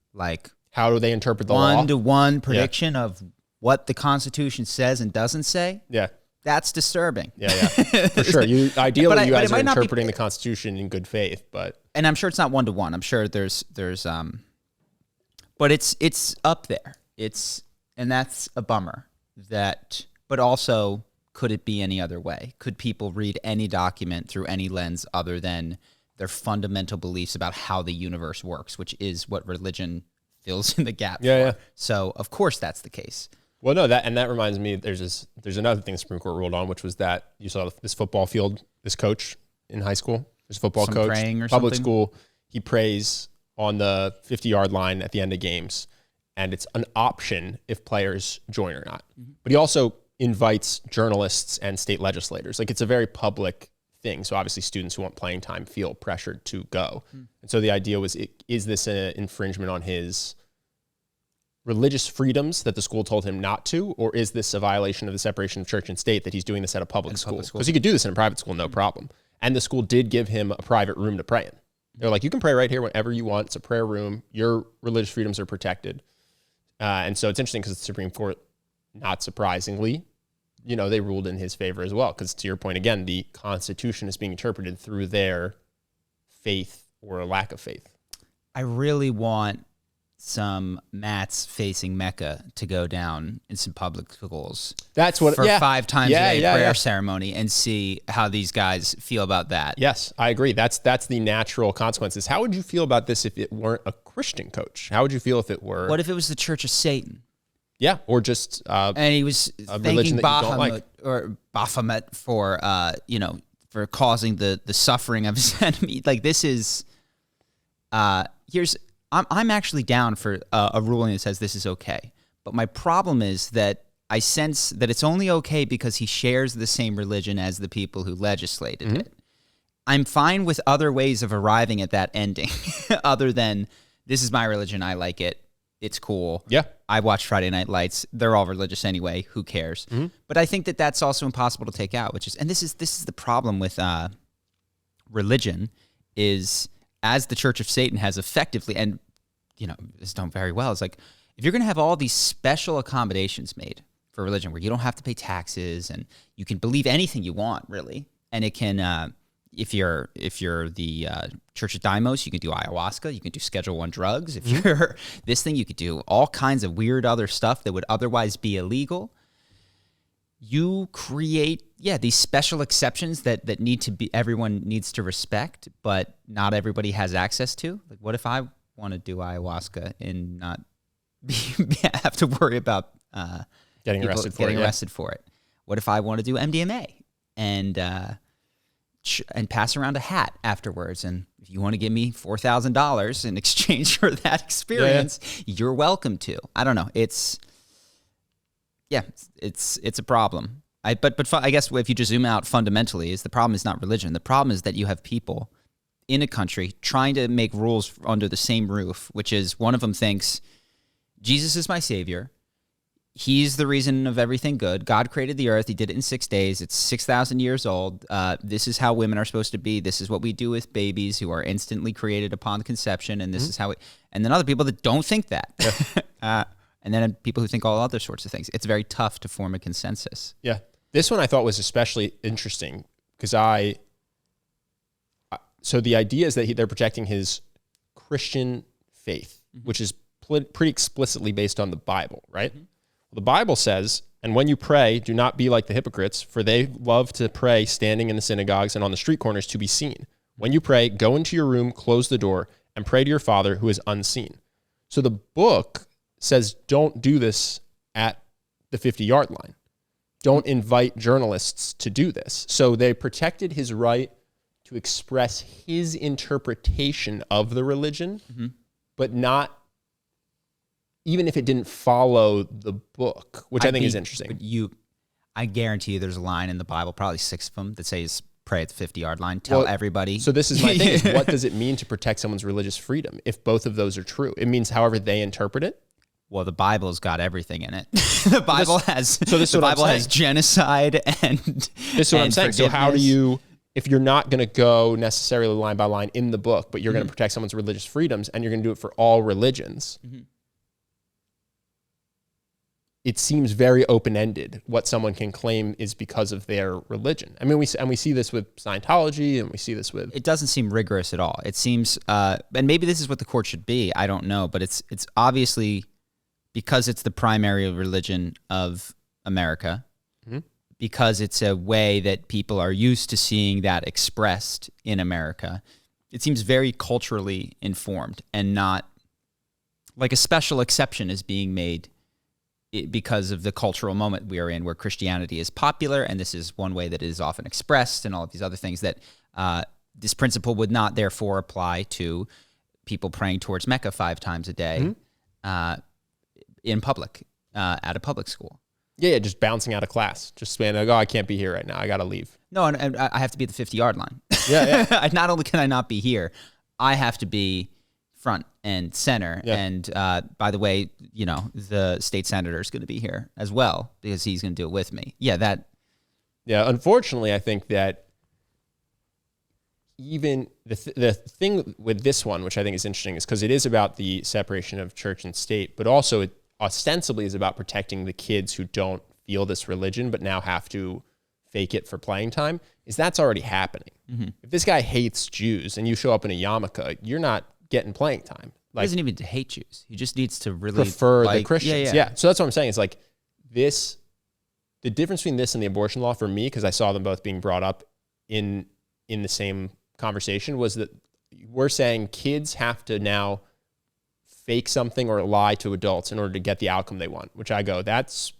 how do they interpret the law? 1-to-1 prediction of what the Constitution says and doesn't say. Yeah. That's disturbing. Yeah, for sure. Ideally, you guys are interpreting the Constitution in good faith, and I'm sure it's not 1-to-1. I'm sure there's but it's up there. And that's a bummer. But also, could it be any other way? Could people read any document through any lens other than their fundamental beliefs about how the universe works, which is what religion fills in the gap for? Yeah. So of course that's the case. Well, no, that reminds me, there's another thing the Supreme Court ruled on, which was that you saw this football field, this coach in high school, this football coach, praying or public something? school, he prays on the 50-yard line at the end of games, and it's an option if players join or not. But he also invites journalists and state legislators. It's a very public thing. So obviously students who want playing time feel pressured to go. And so the idea was, is this an infringement on his religious freedoms that the school told him not to, or is this a violation of the separation of church and state that he's doing this at a public school? Because he could do this in a private school, no problem. And the school did give him a private room to pray in. They're like, you can pray right here whenever you want. It's a prayer room. Your religious freedoms are protected. And so it's interesting because the Supreme Court, not surprisingly, they ruled in his favor as well. Because to your point, again, the Constitution is being interpreted through their faith or lack of faith. I really want some mats facing Mecca to go down in some public schools. That's what for 5 times a day prayer yeah. ceremony, and see how these guys feel about that. Yes, I agree. That's the natural consequences. How would you feel about this if it weren't a Christian coach? How would you feel if it were? What if it was the Church of Satan? Yeah, or just And he was thanking Baphomet for for causing the suffering of his enemy. Like, this is I'm actually down for a ruling that says this is okay. But my problem is that I sense that it's only okay because he shares the same religion as the people who legislated it. I'm fine with other ways of arriving at that ending other than this is my religion, I like it, it's cool. Yeah. I watch Friday Night Lights. They're all religious anyway. Who cares? But I think that that's also impossible to take out, and this is the problem with religion is, as the Church of Satan has effectively, and is done very well, it's like, if you're going to have all these special accommodations made for religion where you don't have to pay taxes and you can believe anything you want, really, and it can, if you're the Church of Deimos, you can do ayahuasca, you can do Schedule I drugs. If you're this thing, you could do all kinds of weird other stuff that would otherwise be illegal. You create, these special exceptions that everyone needs to respect, but not everybody has access to. Like, what if I want to do ayahuasca and not have to worry about getting arrested for it? What if I want to do MDMA and pass around a hat afterwards? And if you want to give me $4,000 in exchange for that experience, you're welcome to. I don't know. It's a problem. But I guess if you just zoom out fundamentally, the problem is not religion. The problem is that you have people in a country trying to make rules under the same roof, which is, one of them thinks Jesus is my savior. He's the reason of everything good. God created the earth. He did it in 6 days. It's 6,000 years old. This is how women are supposed to be. This is what we do with babies who are instantly created upon conception. And this is how and then other people that don't think that. And then people who think all other sorts of things. It's very tough to form a consensus. Yeah. This one I thought was especially interesting because so the idea is that they're protecting his Christian faith, which is pretty explicitly based on the Bible, right? The Bible says, and when you pray, do not be like the hypocrites, for they love to pray standing in the synagogues and on the street corners to be seen. When you pray, go into your room, close the door, and pray to your Father who is unseen. So the book says, don't do this at the 50-yard line. Don't invite journalists to do this. So they protected his right to express his interpretation of the religion, but not, even if it didn't follow the book, which I think is interesting. But I guarantee you there's a line in the Bible, probably 6 of them, that says pray at the 50-yard line. Tell everybody. So this is my thing, is what does it mean to protect someone's religious freedom if both of those are true? It means however they interpret it. Well, the Bible's got everything in it. The Bible has genocide and this is what I'm saying. So how do you, if you're not going to go necessarily line by line in the book, but you're going to protect someone's religious freedoms and you're going to do it for all religions, it seems very open-ended what someone can claim is because of their religion. I mean, we see this with Scientology, and we see this with... It doesn't seem rigorous at all. It seems, and maybe this is what the court should be, I don't know, but it's obviously, because it's the primary religion of America, because it's a way that people are used to seeing that expressed in America, it seems very culturally informed and not like a special exception is being made because of the cultural moment we are in, where Christianity is popular, and this is one way that it is often expressed, and all of these other things, that this principle would not therefore apply to people praying towards Mecca 5 times a day in public, at a public school. Yeah, just bouncing out of class. Just saying, like, I can't be here right now. I got to leave. No, and I have to be at the 50-yard line. Yeah. Not only can I not be here, I have to be front and center. Yeah. And by the way, the state senator is going to be here as well because he's going to do it with me. Yeah, unfortunately, I think that even the thing with this one, which I think is interesting, is because it is about the separation of church and state, but also it ostensibly is about protecting the kids who don't feel this religion but now have to fake it for playing time, is that's already happening. If this guy hates Jews and you show up in a yarmulke, you're not getting playing time. He doesn't even hate Jews. He just needs to really prefer the Christians. Yeah. So that's what I'm saying. It's like this, the difference between this and the abortion law for me, because I saw them both being brought up in the same conversation, was that we're saying kids have to now fake something or lie to adults in order to get the outcome they want, which I go, that's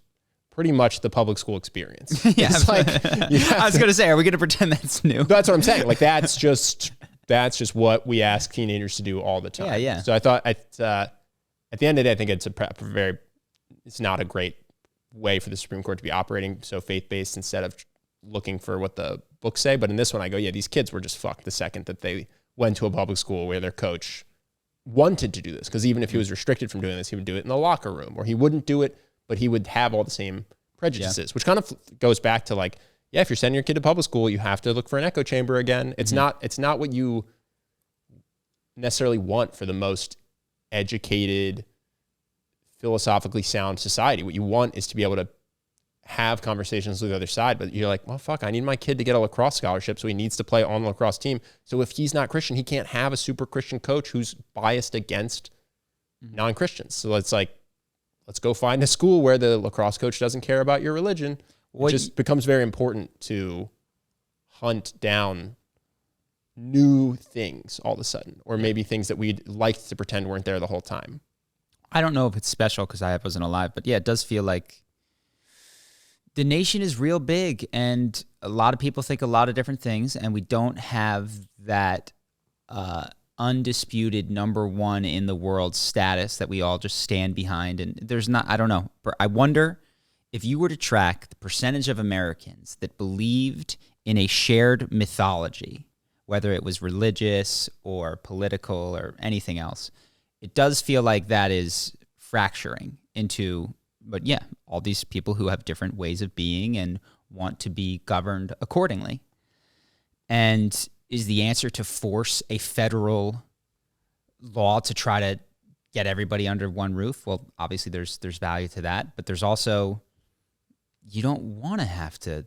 pretty much the public school experience. Yeah. It's like, I was going to say, are we going to pretend that's new? That's what I'm saying. Like, that's just what we ask teenagers to do all the time. Yeah. So I thought at the end of the day, I think it's it's not a great way for the Supreme Court to be operating so faith-based instead of looking for what the books say. But in this one, I go, yeah, these kids were just fucked the second that they went to a public school where their coach wanted to do this. Because even if he was restricted from doing this, he would do it in the locker room, or he wouldn't do it, but he would have all the same prejudices, which kind of goes back to like, yeah, if you're sending your kid to public school, you have to look for an echo chamber again. It's not what you necessarily want for the most educated, philosophically sound society. What you want is to be able to have conversations with the other side, but you're like, well, fuck, I need my kid to get a lacrosse scholarship, so he needs to play on the lacrosse team. So if he's not Christian, he can't have a super Christian coach who's biased against non-Christians. So it's like, let's go find a school where the lacrosse coach doesn't care about your religion. It just becomes very important to hunt down new things all of a sudden, or maybe things that we'd liked to pretend weren't there the whole time. I don't know if it's special because I wasn't alive, but yeah, it does feel like the nation is real big, and a lot of people think a lot of different things, and we don't have that undisputed number one in the world status that we all just stand behind. And there's not, I don't know, I wonder if you were to track the percentage of Americans that believed in a shared mythology, whether it was religious or political or anything else, it does feel like that is fracturing into, but yeah, all these people who have different ways of being and want to be governed accordingly. And is the answer to force a federal law to try to get everybody under one roof? Well, obviously there's value to that, but there's also, you don't want to have to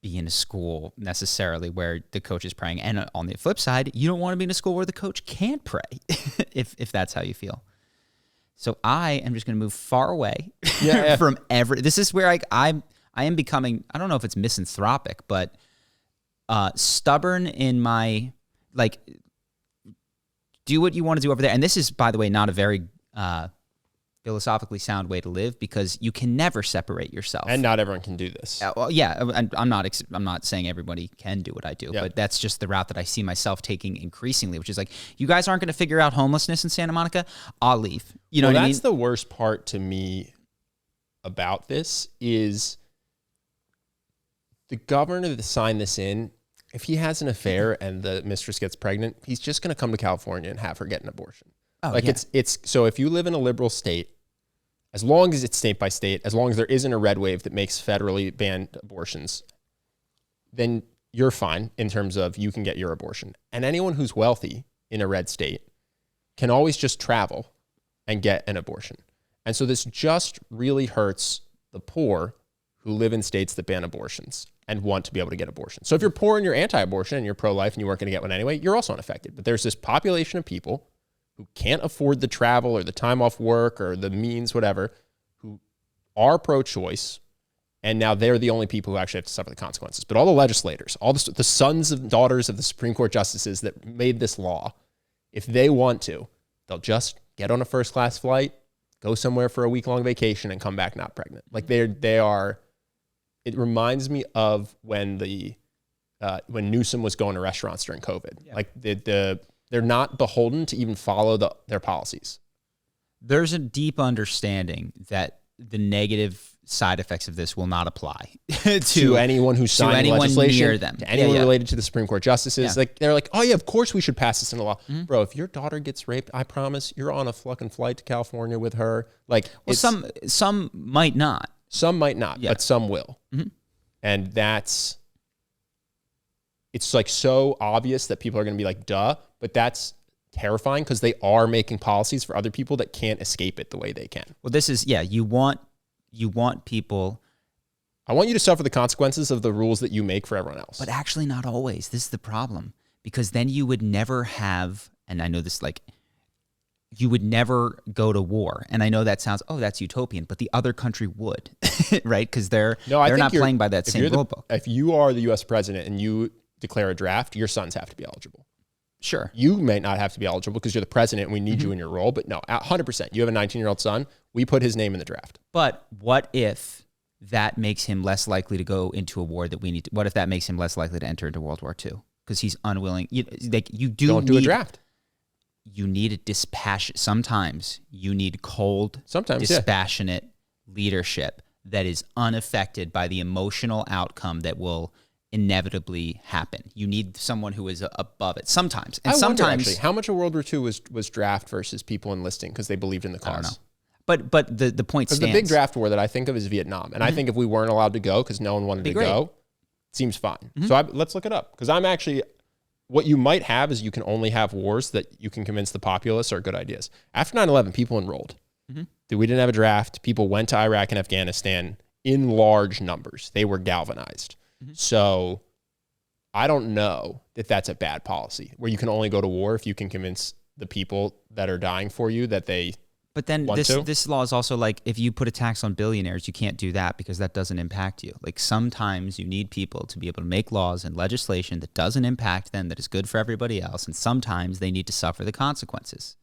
be in a school necessarily where the coach is praying. And on the flip side, you don't want to be in a school where the coach can't pray, if that's how you feel. So I am just going to move far away from this is where I am becoming, I don't know if it's misanthropic, but stubborn in my, like, do what you want to do over there. And this is, by the way, not a very philosophically sound way to live, because you can never separate yourself. And not everyone can do this. Well, yeah, I'm not saying everybody can do what I do, but that's just the route that I see myself taking increasingly, which is like, you guys aren't going to figure out homelessness in Santa Monica, I'll leave. You know what I mean? That's the worst part to me about this is the governor that signed this in, if he has an affair and the mistress gets pregnant, he's just going to come to California and have her get an abortion. Oh, like it's so if you live in a liberal state, as long as it's state by state, as long as there isn't a red wave that makes federally banned abortions, then you're fine in terms of you can get your abortion. And anyone who's wealthy in a red state can always just travel and get an abortion. And so this just really hurts the poor who live in states that ban abortions and want to be able to get abortion. So if you're poor and you're anti-abortion and you're pro-life and you weren't going to get one anyway, you're also unaffected. But there's this population of people who can't afford the travel or the time off work or the means, whatever, who are pro-choice, and now they're the only people who actually have to suffer the consequences. But all the legislators, all the sons and daughters of the Supreme Court justices that made this law, if they want to, they'll just get on a first-class flight, go somewhere for a week-long vacation, and come back not pregnant. Like they are. It reminds me of when when Newsom was going to restaurants during COVID. Yeah. Like they're not beholden to even follow their policies. There's a deep understanding that the negative side effects of this will not apply to anyone who's signing legislation, near them. to anyone related to the Supreme Court justices. Yeah. Like they're like, oh yeah, of course we should pass this into law. Mm-hmm. Bro, if your daughter gets raped, I promise you're on a fucking flight to California with her. Like, well, some might not. Some might not, but some will. Mm-hmm. And it's like so obvious that people are going to be like, duh, but that's terrifying because they are making policies for other people that can't escape it the way they can. Well, this is, you want people. I want you to suffer the consequences of the rules that you make for everyone else. But actually not always. This is the problem, because then you would never have, and I know this, like, you would never go to war. And I know that sounds, that's utopian, but the other country would, right? Because they're not playing by that same rule book. If you are the U.S. president and you declare a draft, your sons have to be eligible. Sure. You may not have to be eligible because you're the president and we need you in your role, but no, 100%. You have a 19-year-old son, we put his name in the draft. But what if that makes him less likely to go into a war that we need to, what if that makes him less likely to enter into World War II? Because he's unwilling. Don't do a draft. You need a dispassionate. Sometimes you need cold, dispassionate leadership that is unaffected by the emotional outcome that will inevitably happen. You need someone who is above it. Sometimes, and wonder, actually, how much of World War II was draft versus people enlisting because they believed in the cause? I don't know. But the point stands. The big draft war that I think of is Vietnam, and I think if we weren't allowed to go because no one wanted to go, it seems fine. So let's look it up because I'm actually. What you might have is you can only have wars that you can convince the populace are good ideas. After 9/11, people enrolled. We didn't have a draft. People went to Iraq and Afghanistan in large numbers. They were galvanized. So I don't know that that's a bad policy where you can only go to war if you can convince the people that are dying for you that they But then this law is also like, if you put a tax on billionaires, you can't do that because that doesn't impact you. Like sometimes you need people to be able to make laws and legislation that doesn't impact them, that is good for everybody else. And sometimes they need to suffer the consequences.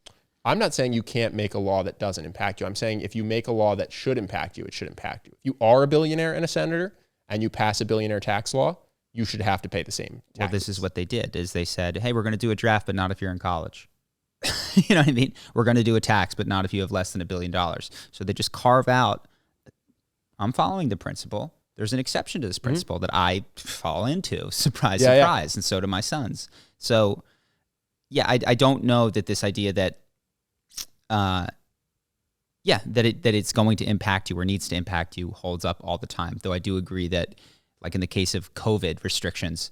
I'm not saying you can't make a law that doesn't impact you. I'm saying if you make a law that should impact you, it should impact you. If you are a billionaire and a senator and you pass a billionaire tax law, you should have to pay the same taxes. Well, this is what they did, is they said, hey, we're going to do a draft, but not if you're in college. You know what I mean? We're going to do a tax, but not if you have less than $1 billion. So they just carve out, I'm following the principle. There's an exception to this principle that I fall into. Surprise, surprise. And so do my sons. So, yeah, I don't know that this idea that, that it's going to impact you or needs to impact you holds up all the time. Though I do agree that, like in the case of COVID restrictions,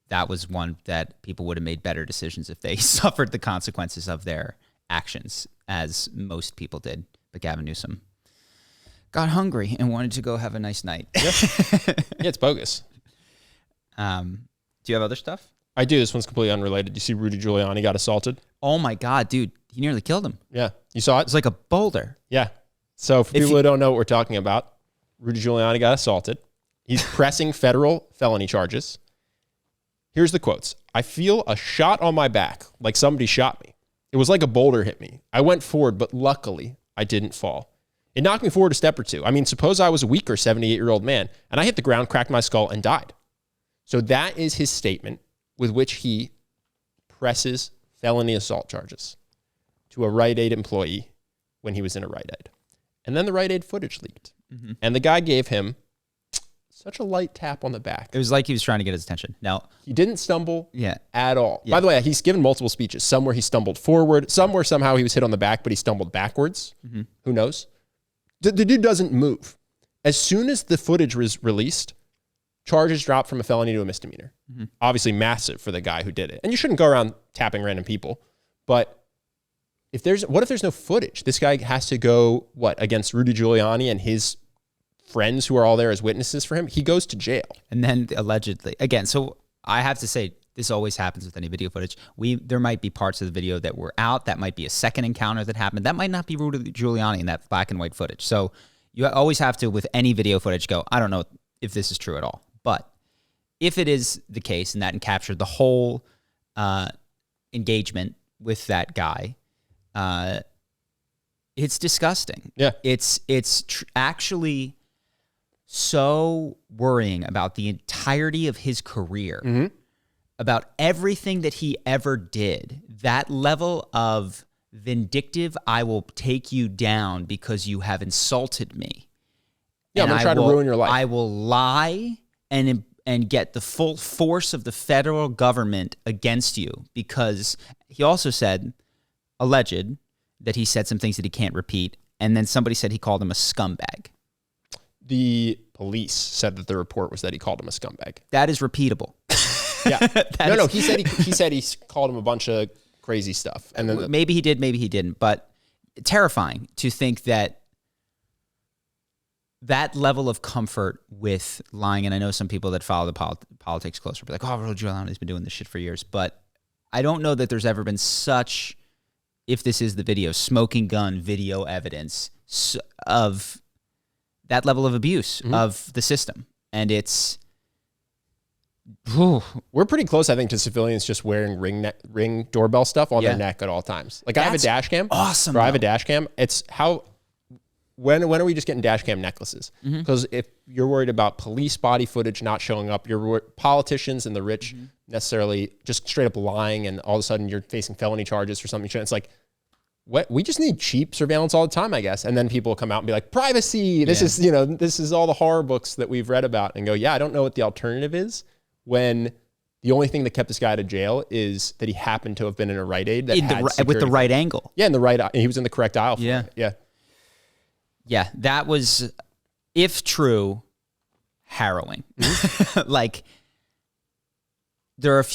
that was one that people would have made better decisions if they suffered the consequences of their actions, as most people did. But Gavin Newsom got hungry and wanted to go have a nice night. Yeah, it's bogus. Do you have other stuff? I do. This one's completely unrelated. You see Rudy Giuliani got assaulted? Oh, my God, dude. He nearly killed him. Yeah. You saw it? It's like a boulder. Yeah. So for people who don't know what we're talking about, Rudy Giuliani got assaulted. He's pressing federal felony charges. Here's the quotes. I feel a shot on my back, like somebody shot me. It was like a boulder hit me. I went forward, but luckily I didn't fall. It knocked me forward a step or two. I mean, suppose I was a weaker 78-year-old man and I hit the ground, cracked my skull, and died. So that is his statement with which he presses felony assault charges to a Rite Aid employee when he was in a Rite Aid. And then the Rite Aid footage leaked. And the guy gave him such a light tap on the back. It was like he was trying to get his attention. Now, he didn't stumble at all. Yeah. By the way, he's given multiple speeches. Some where he stumbled forward. Some where somehow he was hit on the back, but he stumbled backwards. Who knows? The dude doesn't move. As soon as the footage was released, charges dropped from a felony to a misdemeanor. Obviously massive for the guy who did it. And you shouldn't go around tapping random people. But what if there's no footage? This guy has to go, against Rudy Giuliani and his friends who are all there as witnesses for him. He goes to jail. And then allegedly, again, so I have to say, this always happens with any video footage. There might be parts of the video that were out. That might be a second encounter that happened. That might not be Rudy Giuliani in that black and white footage. So you always have to, with any video footage, go, I don't know if this is true at all. But if it is the case and that captured the whole engagement with that guy, it's disgusting. Yeah. It's actually so worrying about the entirety of his career, about everything that he ever did. That level of vindictive, I will take you down because you have insulted me. Yeah, I'm going to try to ruin your life. I will lie and get the full force of the federal government against you, because he also said, alleged, that he said some things that he can't repeat, and then somebody said he called him a scumbag. The police said that the report was that he called him a scumbag. That is repeatable. Yeah. He said he called him a bunch of crazy stuff. And then maybe he did, maybe he didn't. But terrifying to think that level of comfort with lying, and I know some people that follow the politics closer be like, oh, Rudy Giuliani's been doing this shit for years. But I don't know that there's ever been such if this is the video, smoking gun video evidence of that level of abuse of the system. And it's... We're pretty close, I think, to civilians just wearing ring doorbell stuff on their neck at all times. Like, I have a dash cam. Awesome. I have a dash cam. It's how... When are we just getting dash cam necklaces? Because if you're worried about police body footage not showing up, politicians and the rich necessarily just straight up lying, and all of a sudden you're facing felony charges for something. It's like, what? We just need cheap surveillance all the time, I guess. And then people will come out and be like, privacy. This is, this is all the horror books that we've read about, and go, yeah, I don't know what the alternative is, when the only thing that kept this guy out of jail is that he happened to have been in a Rite Aid that with the right angle. Yeah, he was in the correct aisle for it. Yeah. Yeah, that was, if true, harrowing. Like, there are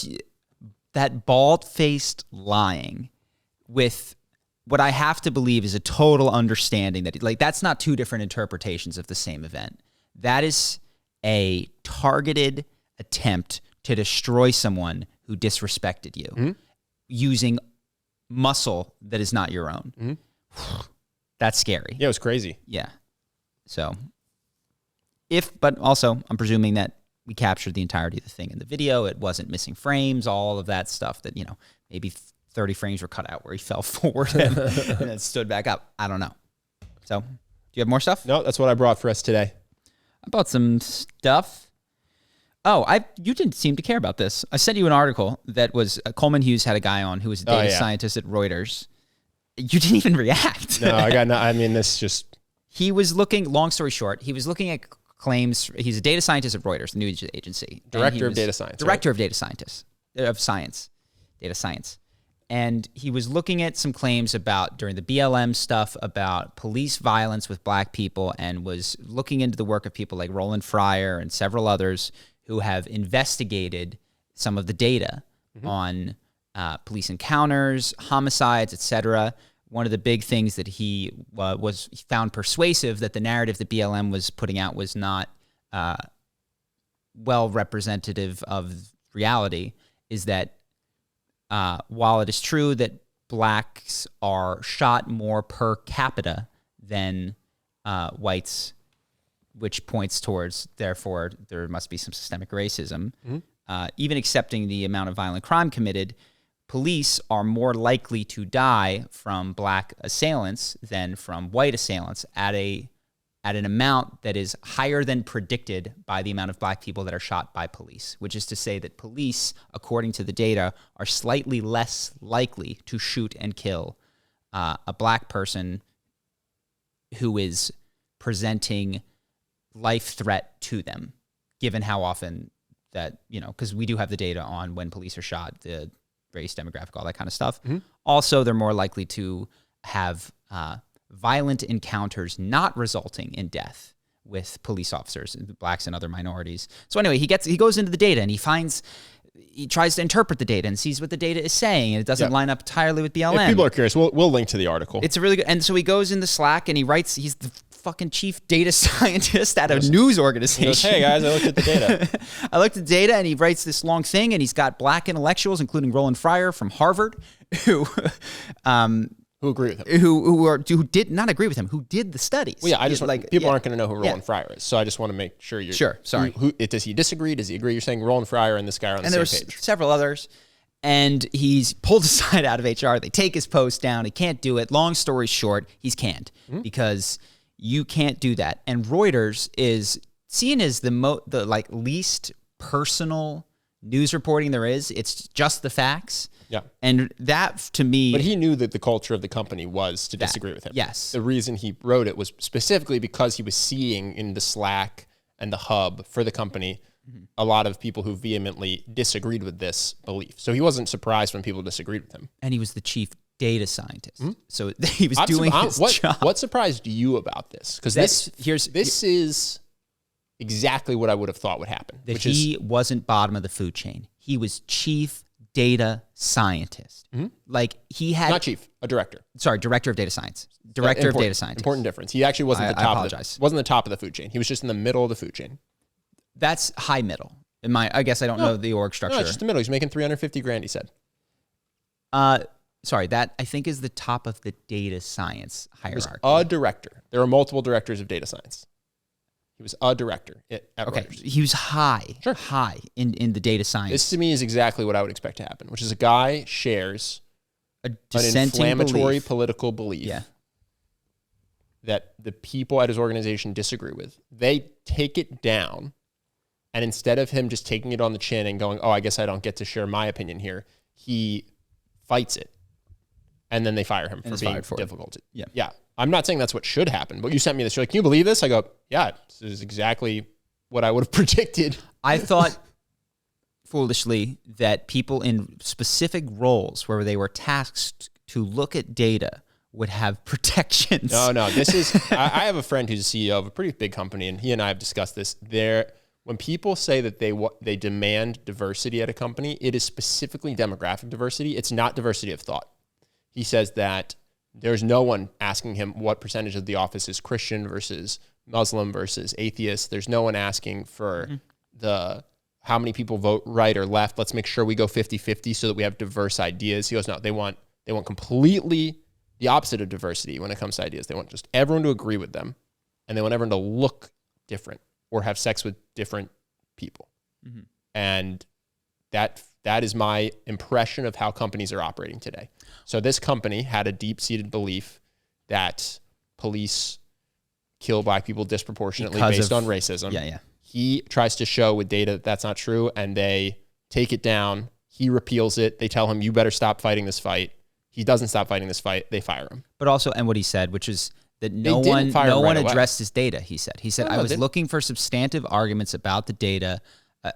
that bald-faced lying with what I have to believe is a total understanding that, like, that's not two different interpretations of the same event. That is a targeted attempt to destroy someone who disrespected you using muscle that is not your own. That's scary. Yeah, it was crazy. Yeah. So, but also, I'm presuming that we captured the entirety of the thing in the video. It wasn't missing frames, all of that stuff that, maybe 30 frames were cut out where he fell forward and then stood back up. I don't know. So, do you have more stuff? No, that's what I brought for us today. I brought some stuff. Oh, you didn't seem to care about this. I sent you an article that was, Coleman Hughes had a guy on who was a data scientist at Reuters. You didn't even react. No, I mean, this just... He was looking, long story short, he was looking at claims. He's a data scientist at Reuters, the news agency. Director of data science. Director of data scientist, of science, data science. And he was looking at some claims about, during the BLM stuff, about police violence with black people, and was looking into the work of people like Roland Fryer and several others who have investigated some of the data on police encounters, homicides, etc. One of the big things that he found persuasive, that the narrative that BLM was putting out was not well representative of reality, is that while it is true that blacks are shot more per capita than whites, which points towards, therefore, there must be some systemic racism, even accepting the amount of violent crime committed, police are more likely to die from black assailants than from white assailants at an amount that is higher than predicted by the amount of black people that are shot by police, which is to say that police, according to the data, are slightly less likely to shoot and kill a black person who is presenting life threat to them, given how often that, because we do have the data on when police are shot, the race, demographic, all that kind of stuff. Also, they're more likely to have violent encounters not resulting in death with police officers, blacks and other minorities. So anyway, he goes into the data and he tries to interpret the data and sees what the data is saying, and it doesn't line up entirely with BLM. If people are curious, we'll link to the article. It's a really good, and so he goes into Slack and he writes, he's the fucking chief data scientist at a news organization. He goes, hey guys, I looked at the data. I looked at the data, and he writes this long thing, and he's got black intellectuals, including Roland Fryer from Harvard, who agree with him, who did not agree with him, who did the studies. Well, yeah, I just people aren't going to know who Roland Fryer is, so I just want to make sure you're sure. Sorry, does he disagree? Does he agree? You're saying Roland Fryer and this guy are on the same page. And there were several others, and he's pulled aside out of HR. They take his post down. He can't do it. Long story short, he's canned because you can't do that. And Reuters is seen as the least personal news reporting there is. It's just the facts. Yeah. And that, to me... But he knew that the culture of the company was to disagree with him. Yes. The reason he wrote it was specifically because he was seeing in the Slack and the hub for the company a lot of people who vehemently disagreed with this belief. So he wasn't surprised when people disagreed with him. And he was the chief data scientist. So he was doing his job. What surprised you about this? Because this is exactly what I would have thought would happen. That he wasn't bottom of the food chain. He was chief data scientist. Like he had... Not chief, a director. Sorry, director of data science. Director of data science. Important difference. He actually wasn't wasn't the top of the food chain. He was just in the middle of the food chain. That's high middle. I guess I don't know the org structure. No, it's just the middle. He's making $350,000, he said. that I think is the top of the data science He was hierarchy. a director. There are multiple directors of data science. He was a director at Reuters. He was high in the data science. This to me is exactly what I would expect to happen, which is a guy shares a an dissenting inflammatory belief. political belief Yeah. that the people at his organization disagree with. They take it down, and instead of him just taking it on the chin and going, oh, I guess I don't get to share my opinion here, he fights it. And then they fire him for being difficult. Yeah. I'm not saying that's what should happen, but you sent me this. You're like, can you believe this? I go, yeah, this is exactly what I would have predicted. I thought foolishly that people in specific roles where they were tasked to look at data would have protections. No. This is, I have a friend who's a CEO of a pretty big company, and he and I have discussed this. When people say that they demand diversity at a company, it is specifically demographic diversity. It's not diversity of thought. He says that there's no one asking him what percentage of the office is Christian versus Muslim versus atheist. There's no one asking for how many people vote right or left. Let's make sure we go 50-50 so that we have diverse ideas. He goes, no, they want completely the opposite of diversity when it comes to ideas. They want just everyone to agree with them, and they want everyone to look different or have sex with different people. Mm-hmm. And that is my impression of how companies are operating today. So this company had a deep-seated belief that police kill black people disproportionately based on racism. Yeah. He tries to show with data that that's not true, and they take it down. He repeals it. They tell him, you better stop fighting this fight. He doesn't stop fighting this fight. They fire him. But also, and what he said, which is that no one addressed his data. He said, I was looking for substantive arguments about the data,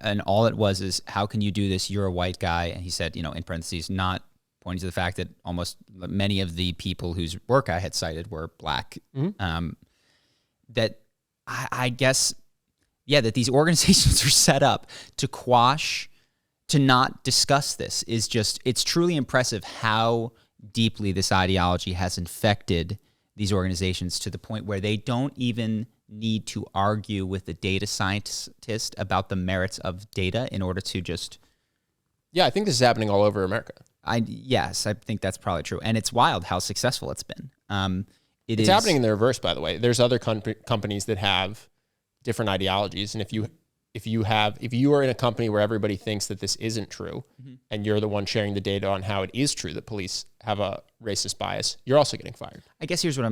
and all it was is, how can you do this? You're a white guy. And he said, in parentheses, not pointing to the fact that almost many of the people whose work I had cited were black. Mm-hmm. That I guess, that these organizations are set up to quash, to not discuss this it's truly impressive how deeply this ideology has infected these organizations to the point where they don't even need to argue with the data scientist about the merits of data in order to just... Yeah, I think this is happening all over America. Yes, I think that's probably true. And it's wild how successful it's been. It's happening in the reverse, by the way. There's other companies that have different ideologies. And if you are in a company where everybody thinks that this isn't true, mm-hmm. and you're the one sharing the data on how it is true that police have a racist bias, you're also getting fired. I guess here's why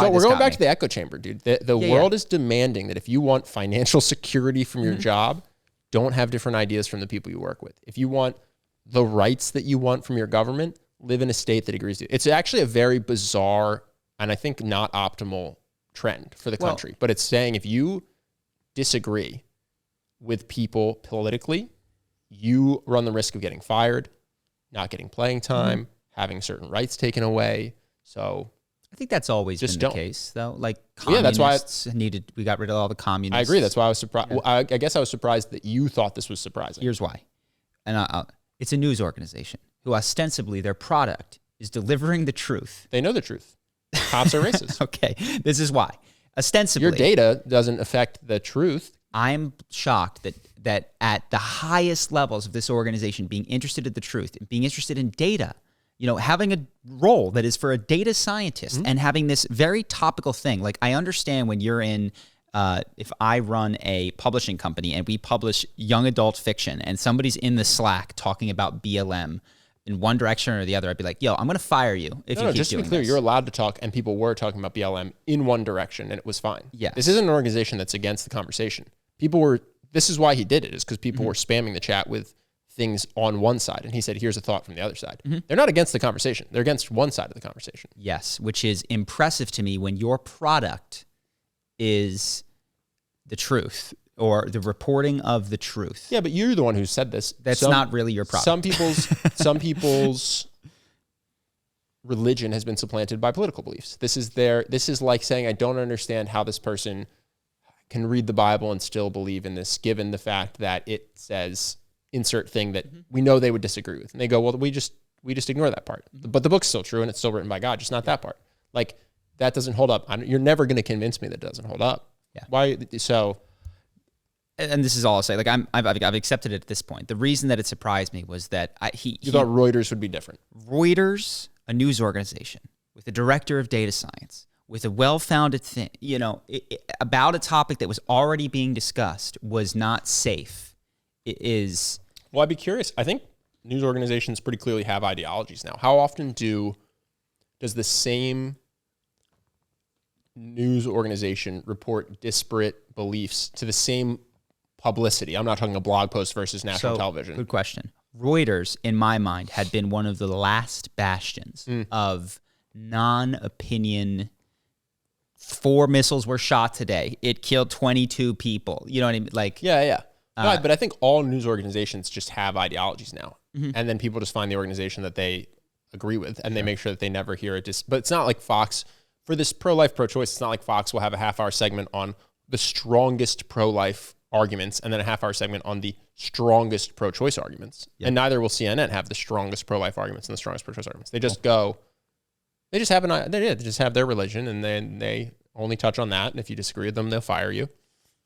we're going back to the echo chamber, dude. The world is demanding that if you want financial security from your job, don't have different ideas from the people you work with. If you want the rights that you want from your government, live in a state that agrees with you. It's actually a very bizarre and I think not optimal trend for the country. But it's saying if you disagree with people politically, you run the risk of getting fired, not getting playing time, having certain rights taken away. So I think that's always been the case, though. Like that's why we got rid of all the communists. I agree. That's why I was surprised. Yeah. Well, I guess I was surprised that you thought this was surprising. Here's why. And it's a news organization who ostensibly their product is delivering the truth. They know the truth. Cops are racist. Okay. This is why. Ostensibly. Your data doesn't affect the truth. I'm shocked that at the highest levels of this organization, being interested in the truth, being interested in data, having a role that is for a data scientist, and having this very topical thing. Like, I understand when you're in, if I run a publishing company and we publish young adult fiction and somebody's in the Slack talking about BLM in one direction or the other, I'd be like, yo, I'm going to fire you if you keep doing this. Just to be clear, you're allowed to talk, and people were talking about BLM in one direction, and it was fine. Yes. This isn't an organization that's against the conversation. This is why he did it, is because people were spamming the chat with things on one side. And he said, here's a thought from the other side. Mm-hmm. They're not against the conversation. They're against one side of the conversation. Yes, which is impressive to me when your product is the truth or the reporting of the truth. Yeah, but you're the one who said this. That's not really your product. Some people's religion has been supplanted by political beliefs. This is like saying, I don't understand how this person can read the Bible and still believe in this, given the fact that it says insert thing that we know they would disagree with. And they go, well, we just ignore that part. But the book's still true and it's still written by God, just not that part. Like, that doesn't hold up. You're never going to convince me that it doesn't hold up. Yeah. Why? So and this is all I'll say. Like I've accepted it at this point. The reason that it surprised me was that You thought Reuters would be different. Reuters, a news organization with a director of data science, with a well-founded thing, about a topic that was already being discussed, was not safe. It is. Well, I'd be curious. I think news organizations pretty clearly have ideologies now. How often does the same news organization report disparate beliefs to the same publicity? I'm not talking a blog post versus national television. Good question. Reuters, in my mind, had been one of the last bastions of non-opinion. 4 missiles were shot today. It killed 22 people. You know what I mean? Like, yeah. No, but I think all news organizations just have ideologies now. And then people just find the organization that they agree with, and they make sure that they never hear it. But it's not like Fox, for this pro-life, pro-choice, it's not like Fox will have a half-hour segment on the strongest pro-life arguments and then a half-hour segment on the strongest pro-choice arguments. Yep. And neither will CNN have the strongest pro-life arguments and the strongest pro-choice arguments. They just they just have their religion, and then they only touch on that. And if you disagree with them, they'll fire you.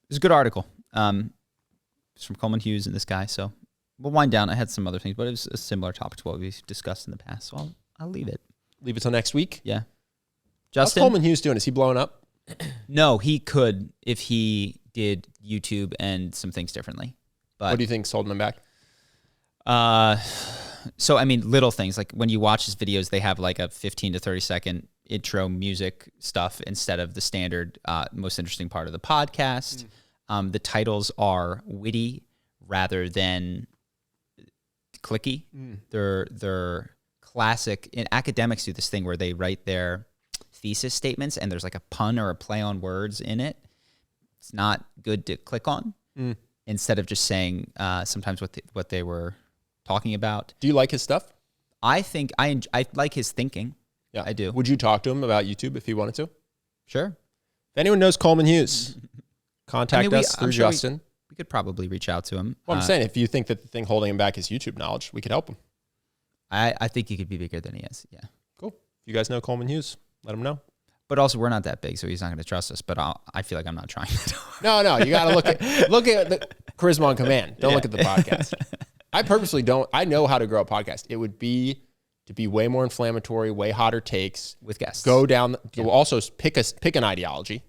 It's a good article. It's from Coleman Hughes and this guy. So we'll wind down. I had some other things, but it was a similar topic to what we've discussed in the past. So I'll leave it. Leave it till next week? Yeah. How's Justin? Coleman Hughes doing? Is he blowing up? No, he could if he did YouTube and some things differently. But what do you think's holding him back? So, I mean, little things. Like when you watch his videos, they have like a 15 to 30 second intro music stuff instead of the standard most interesting part of the podcast. The titles are witty rather than clicky. They're classic. And academics do this thing where they write their thesis statements and there's like a pun or a play on words in it. It's not good to click on instead of just saying sometimes what they were talking about. Do you like his stuff? I think I like his thinking. Yeah, I do. Would you talk to him about YouTube if he wanted to? Sure. If anyone knows Coleman Hughes, contact us through Justin. We could probably reach out to him. Well, I'm saying if you think that the thing holding him back is YouTube knowledge, we could help him. I think he could be bigger than he is. Yeah. Cool. If you guys know Coleman Hughes, let him know. But also, we're not that big, so he's not going to trust us. But I feel like I'm not trying to. No, you got to look at the charisma on command. Don't look at the podcast. I purposely don't. I know how to grow a podcast. It would be to be way more inflammatory, way hotter takes with guests. Go down. You'll also pick an ideology,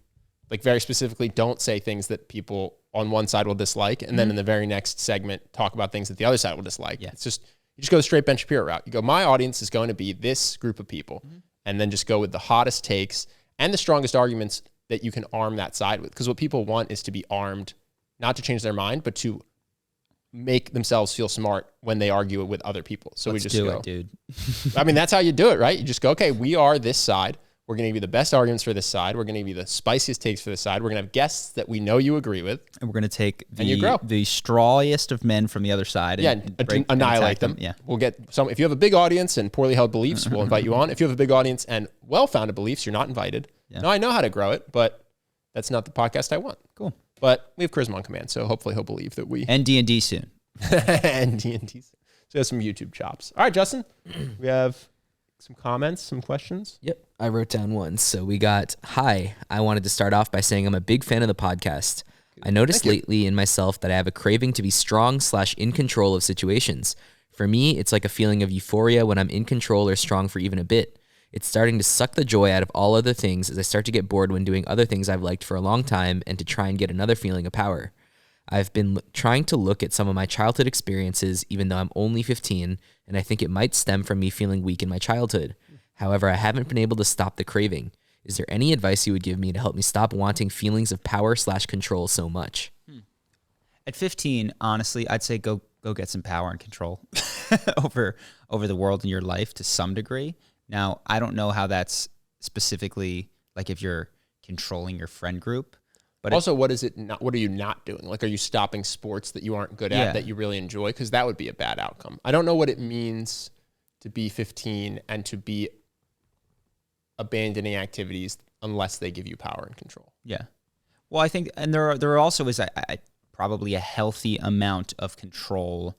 like very specifically. Don't say things that people on one side will dislike, and then in the very next segment talk about things that the other side will dislike. Yeah. It's just you just go the straight Ben Shapiro route. You go, my audience is going to be this group of people, and then just go with the hottest takes and the strongest arguments that you can arm that side with. Because what people want is to be armed, not to change their mind, but to make themselves feel smart when they argue it with other people. So Let's we just do go, it, dude. I mean, that's how you do it, right? You just go, okay, we are this side. We're going to give you the best arguments for this side. We're going to give you the spiciest takes for this side. We're going to have guests that we know you agree with. And we're going to take the strawiest of men from the other side and annihilate them. Yeah. We'll get some. If you have a big audience and poorly held beliefs, we'll invite you on. If you have a big audience and well-founded beliefs, you're not invited. Yeah. No, I know how to grow it, but that's not the podcast I want. Cool. But we have charisma on command, so hopefully he'll believe that we... And D&D soon. And D&D soon. So we have some YouTube chops. All right, Justin, we have some comments, some questions. Yep, I wrote down one. So we got, hi, I wanted to start off by saying I'm a big fan of the podcast. I noticed lately in myself that I have a craving to be strong/in control of situations. For me, it's like a feeling of euphoria when I'm in control or strong for even a bit. It's starting to suck the joy out of all other things as I start to get bored when doing other things I've liked for a long time and to try and get another feeling of power. I've been trying to look at some of my childhood experiences, even though I'm only 15, and I think it might stem from me feeling weak in my childhood. However, I haven't been able to stop the craving. Is there any advice you would give me to help me stop wanting feelings of power/control so much? At 15, honestly, I'd say go get some power and control over the world in your life to some degree. Now, I don't know how that's specifically like if you're controlling your friend group. But also, what is it? What are you not doing? Like, are you stopping sports that you aren't good at that you really enjoy? Because that would be a bad outcome. I don't know what it means to be 15 and to be abandoning activities unless they give you power and control. Yeah. Well, I think, and there also is probably a healthy amount of control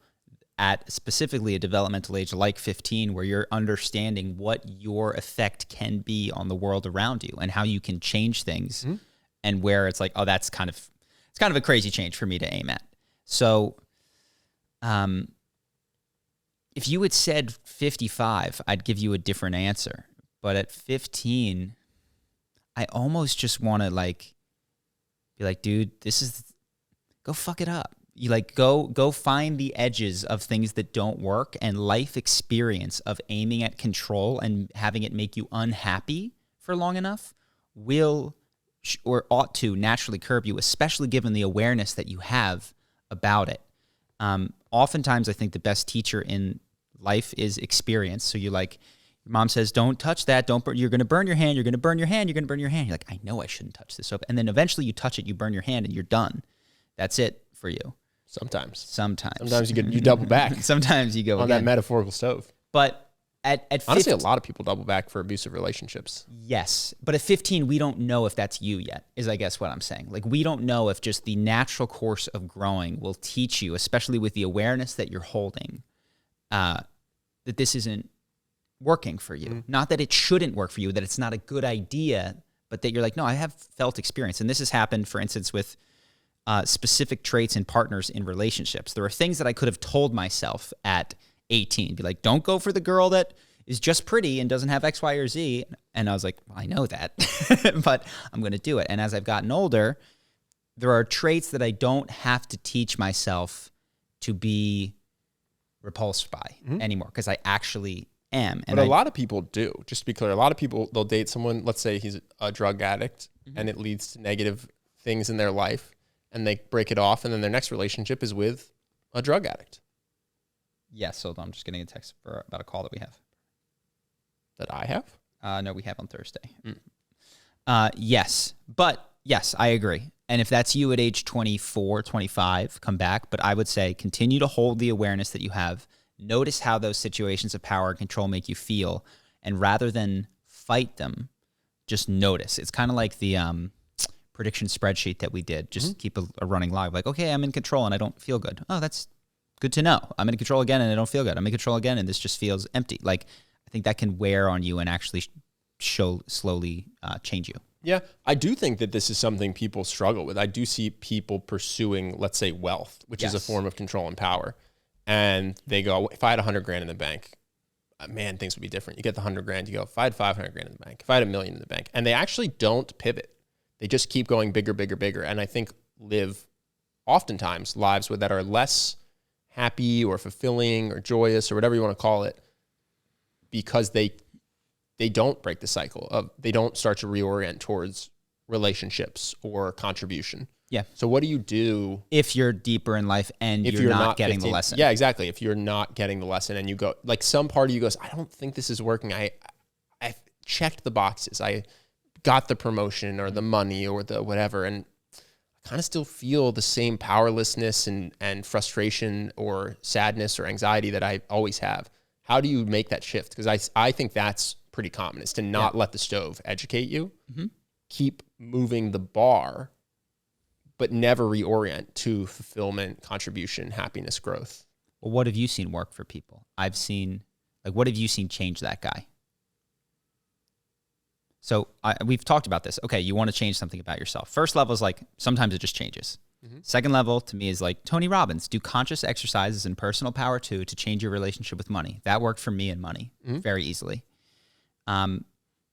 at specifically a developmental age like 15, where you're understanding what your effect can be on the world around you and how you can change things. And where it's like, oh, it's kind of kind of a crazy change for me to aim at. So, if you had said 55, I'd give you a different answer. But at 15, I almost just want to like be like, dude, go fuck it up. You like go find the edges of things that don't work, and life experience of aiming at control and having it make you unhappy for long enough will or ought to naturally curb you, especially given the awareness that you have about it. Oftentimes, I think the best teacher in life is experience. So you're like, your mom says, don't touch that. You're going to burn your hand. You're going to burn your hand. You're going to burn your hand. You're like, I know I shouldn't touch this soap. And then eventually you touch it, you burn your hand, and you're done. That's it for you. Sometimes you double back. Sometimes you go on that metaphorical stove. But at honestly, a lot of people double back for abusive relationships. Yes. But at 15, we don't know if that's you yet, is I guess what I'm saying. Like, we don't know if just the natural course of growing will teach you, especially with the awareness that you're holding, that this isn't working for you. Mm-hmm. Not that it shouldn't work for you, that it's not a good idea, but that you're like, no, I have felt experience. And this has happened, for instance, with specific traits in partners in relationships. There are things that I could have told myself at 18. Be like, don't go for the girl that is just pretty and doesn't have X, Y, or Z. And I was like, well, I know that, but I'm going to do it. And as I've gotten older, there are traits that I don't have to teach myself to be repulsed by anymore, because I actually am. And but a lot of people do. Just to be clear, a lot of people, they'll date someone, let's say he's a drug addict, and it leads to negative things in their life, and they break it off, and then their next relationship is with a drug addict. Yes, hold on. I'm just getting a text about a call that we have. That I have? No, we have on Thursday. Yes, but yes, I agree. And if that's you at age 24, 25, come back. But I would say continue to hold the awareness that you have. Notice how those situations of power and control make you feel. And rather than fight them, just notice. It's kind of like the prediction spreadsheet that we did. Just keep a running log. Like, okay, I'm in control and I don't feel good. Oh, that's good to know. I'm in control again and I don't feel good. I'm in control again and this just feels empty. Like, I think that can wear on you and actually slowly change you. Yeah, I do think that this is something people struggle with. I do see people pursuing, let's say, wealth, which is a form of control and power. And they go, if I had $100,000 in the bank, man, things would be different. You get the $100,000, you go, if I had $500,000 in the bank, if I had $1 million in the bank, and they actually don't pivot. They just keep going bigger, bigger, bigger. And I think live oftentimes lives that are less happy or fulfilling or joyous or whatever you want to call it, because they don't break the cycle of, they don't start to reorient towards relationships or contribution. Yeah. So what do you do if you're deeper in life and you're not getting 15, the lesson? Yeah, exactly. If you're not getting the lesson and you go, like, some part of you goes, I don't think this is working. I checked the boxes. I got the promotion or the money or the whatever, and I kind of still feel the same powerlessness and frustration or sadness or anxiety that I always have. How do you make that shift? Because I think that's pretty common, is to not let the stove educate you. Keep moving the bar, but never reorient to fulfillment, contribution, happiness, growth. Well, what have you seen work for people? What have you seen change that guy? So we've talked about this. Okay, you want to change something about yourself. First level is like, sometimes it just changes. Second level to me is like Tony Robbins, do conscious exercises in personal power to change your relationship with money. That worked for me and money very easily.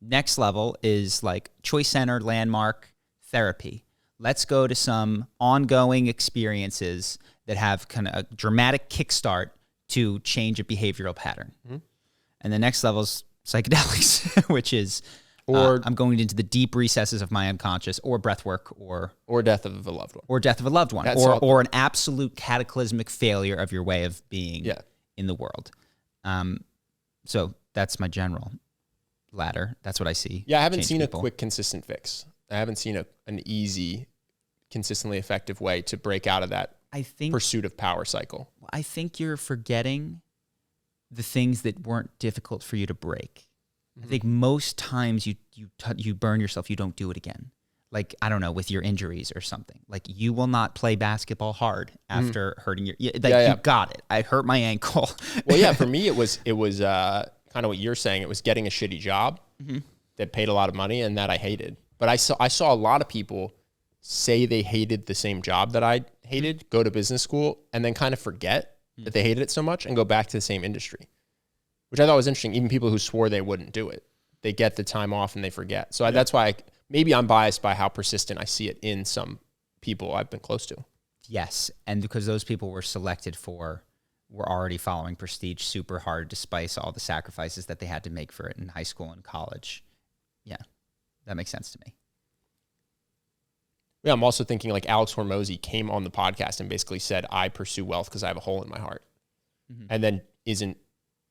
Next level is like choice-centered landmark therapy. Let's go to some ongoing experiences that have kind of a dramatic kickstart to change a behavioral pattern. And the next level is psychedelics, which is I'm going into the deep recesses of my unconscious, or breath work, or death of a loved one. Or death of a loved one. Or an absolute cataclysmic failure of your way of being in the world. So that's my general ladder. That's what I see. Yeah, I haven't seen a quick, consistent fix. I haven't seen an easy, consistently effective way to break out of that pursuit of power cycle. I think you're forgetting the things that weren't difficult for you to break. I think most times you burn yourself, you don't do it again. Like, I don't know, with your injuries or something. Like, you will not play basketball hard after hurting your... You got it. I hurt my ankle. Well, yeah, for me, it was kind of what you're saying. It was getting a shitty job that paid a lot of money and that I hated. But I saw a lot of people say they hated the same job that I hated, go to business school, and then kind of forget that they hated it so much and go back to the same industry, which I thought was interesting. Even people who swore they wouldn't do it, they get the time off and they forget. So that's why maybe I'm biased by how persistent I see it in some people I've been close to. Yes, and because those people were were already following prestige super hard despite all the sacrifices that they had to make for it in high school and college. Yeah, that makes sense to me. Yeah, I'm also thinking like Alex Hormozy came on the podcast and basically said, I pursue wealth because I have a hole in my heart. And then isn't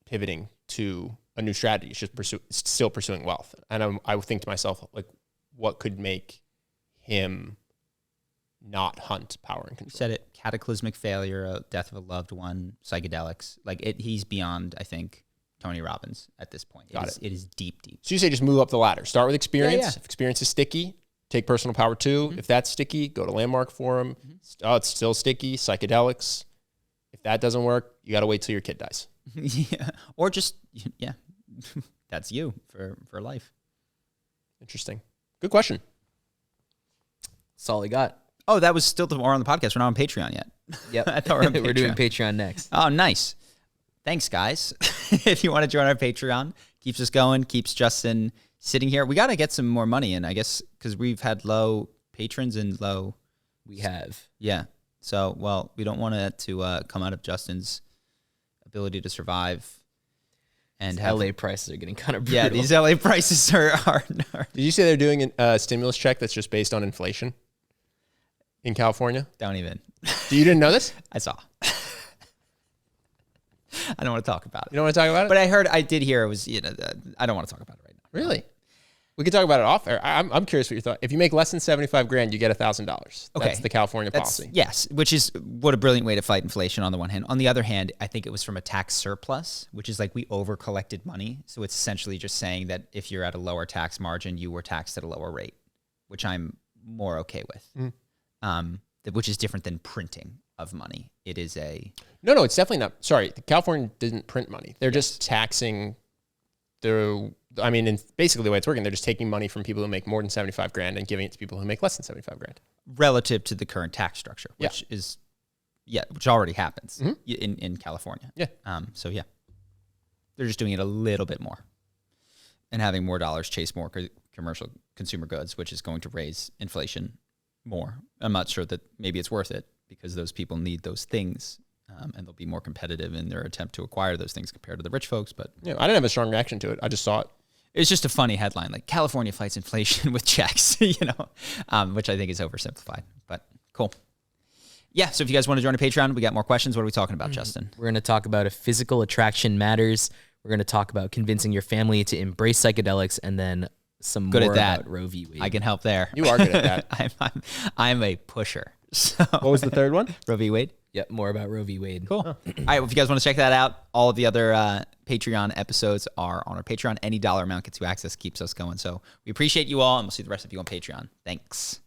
pivoting to a new strategy. It's just still pursuing wealth. And I would think to myself, like, what could make him not hunt power and control? You said it, cataclysmic failure, death of a loved one, psychedelics. Like he's beyond, I think, Tony Robbins at this point. It is deep. So you say just move up the ladder. Start with experience. Yeah. If experience is sticky, take personal power too. If that's sticky, go to Landmark Forum. Oh, it's still sticky, psychedelics. If that doesn't work, you got to wait till your kid dies. Yeah. Or just, that's you for life. Interesting. Good question. That's all I got. Oh, that was still more on the podcast. We're not on Patreon yet. Yep. I thought we're doing Patreon next. Oh, nice. Thanks, guys. If you want to join our Patreon, keeps us going, keeps Justin sitting here. We got to get some more money in, I guess, because we've had low patrons and low. We have. Yeah. So, well, we don't want it to come out of Justin's ability to survive. And LA prices are getting kind of brutal. Yeah, these LA prices are Did you say they're doing a stimulus check that's just based on inflation in California? Don't even. You didn't know this? I saw. I don't want to talk about it. You don't want to talk about it? But I did hear it was, I don't want to talk about it right now. Really? We could talk about it off air. I'm curious what you thought. If you make less than $75,000, you get $1,000. Okay. That's the California policy. Yes, which is what a brilliant way to fight inflation on the one hand. On the other hand, I think it was from a tax surplus, which is like we over collected money. So it's essentially just saying that if you're at a lower tax margin, you were taxed at a lower rate, which I'm more okay with. Which is different than printing of money. It is a... No, it's definitely not. Sorry, California didn't print money. They're just taxing and basically the way it's working, they're just taking money from people who make more than $75,000 and giving it to people who make less than $75,000. Relative to the current tax structure, which which already happens in California. Yeah. So yeah, they're just doing it a little bit more and having more dollars chase more commercial consumer goods, which is going to raise inflation more. I'm not sure that maybe it's worth it because those people need those things. And they'll be more competitive in their attempt to acquire those things compared to the rich folks. But yeah, I didn't have a strong reaction to it. I just saw it. It's just a funny headline, like California fights inflation with checks, which I think is oversimplified. But cool. Yeah, so if you guys want to join a Patreon, we got more questions. What are we talking about, Justin? We're going to talk about if physical attraction matters. We're going to talk about convincing your family to embrace psychedelics, and then some good more at that. about Roe v. Wade. I can help there. You are good at that. I'm a pusher. So. What was the third one? Roe v. Wade. Yep, more about Roe v. Wade. Cool. All right, well, if you guys want to check that out, all of the other Patreon episodes are on our Patreon. Any dollar amount gets you access, keeps us going. So we appreciate you all, and we'll see the rest of you on Patreon. Thanks.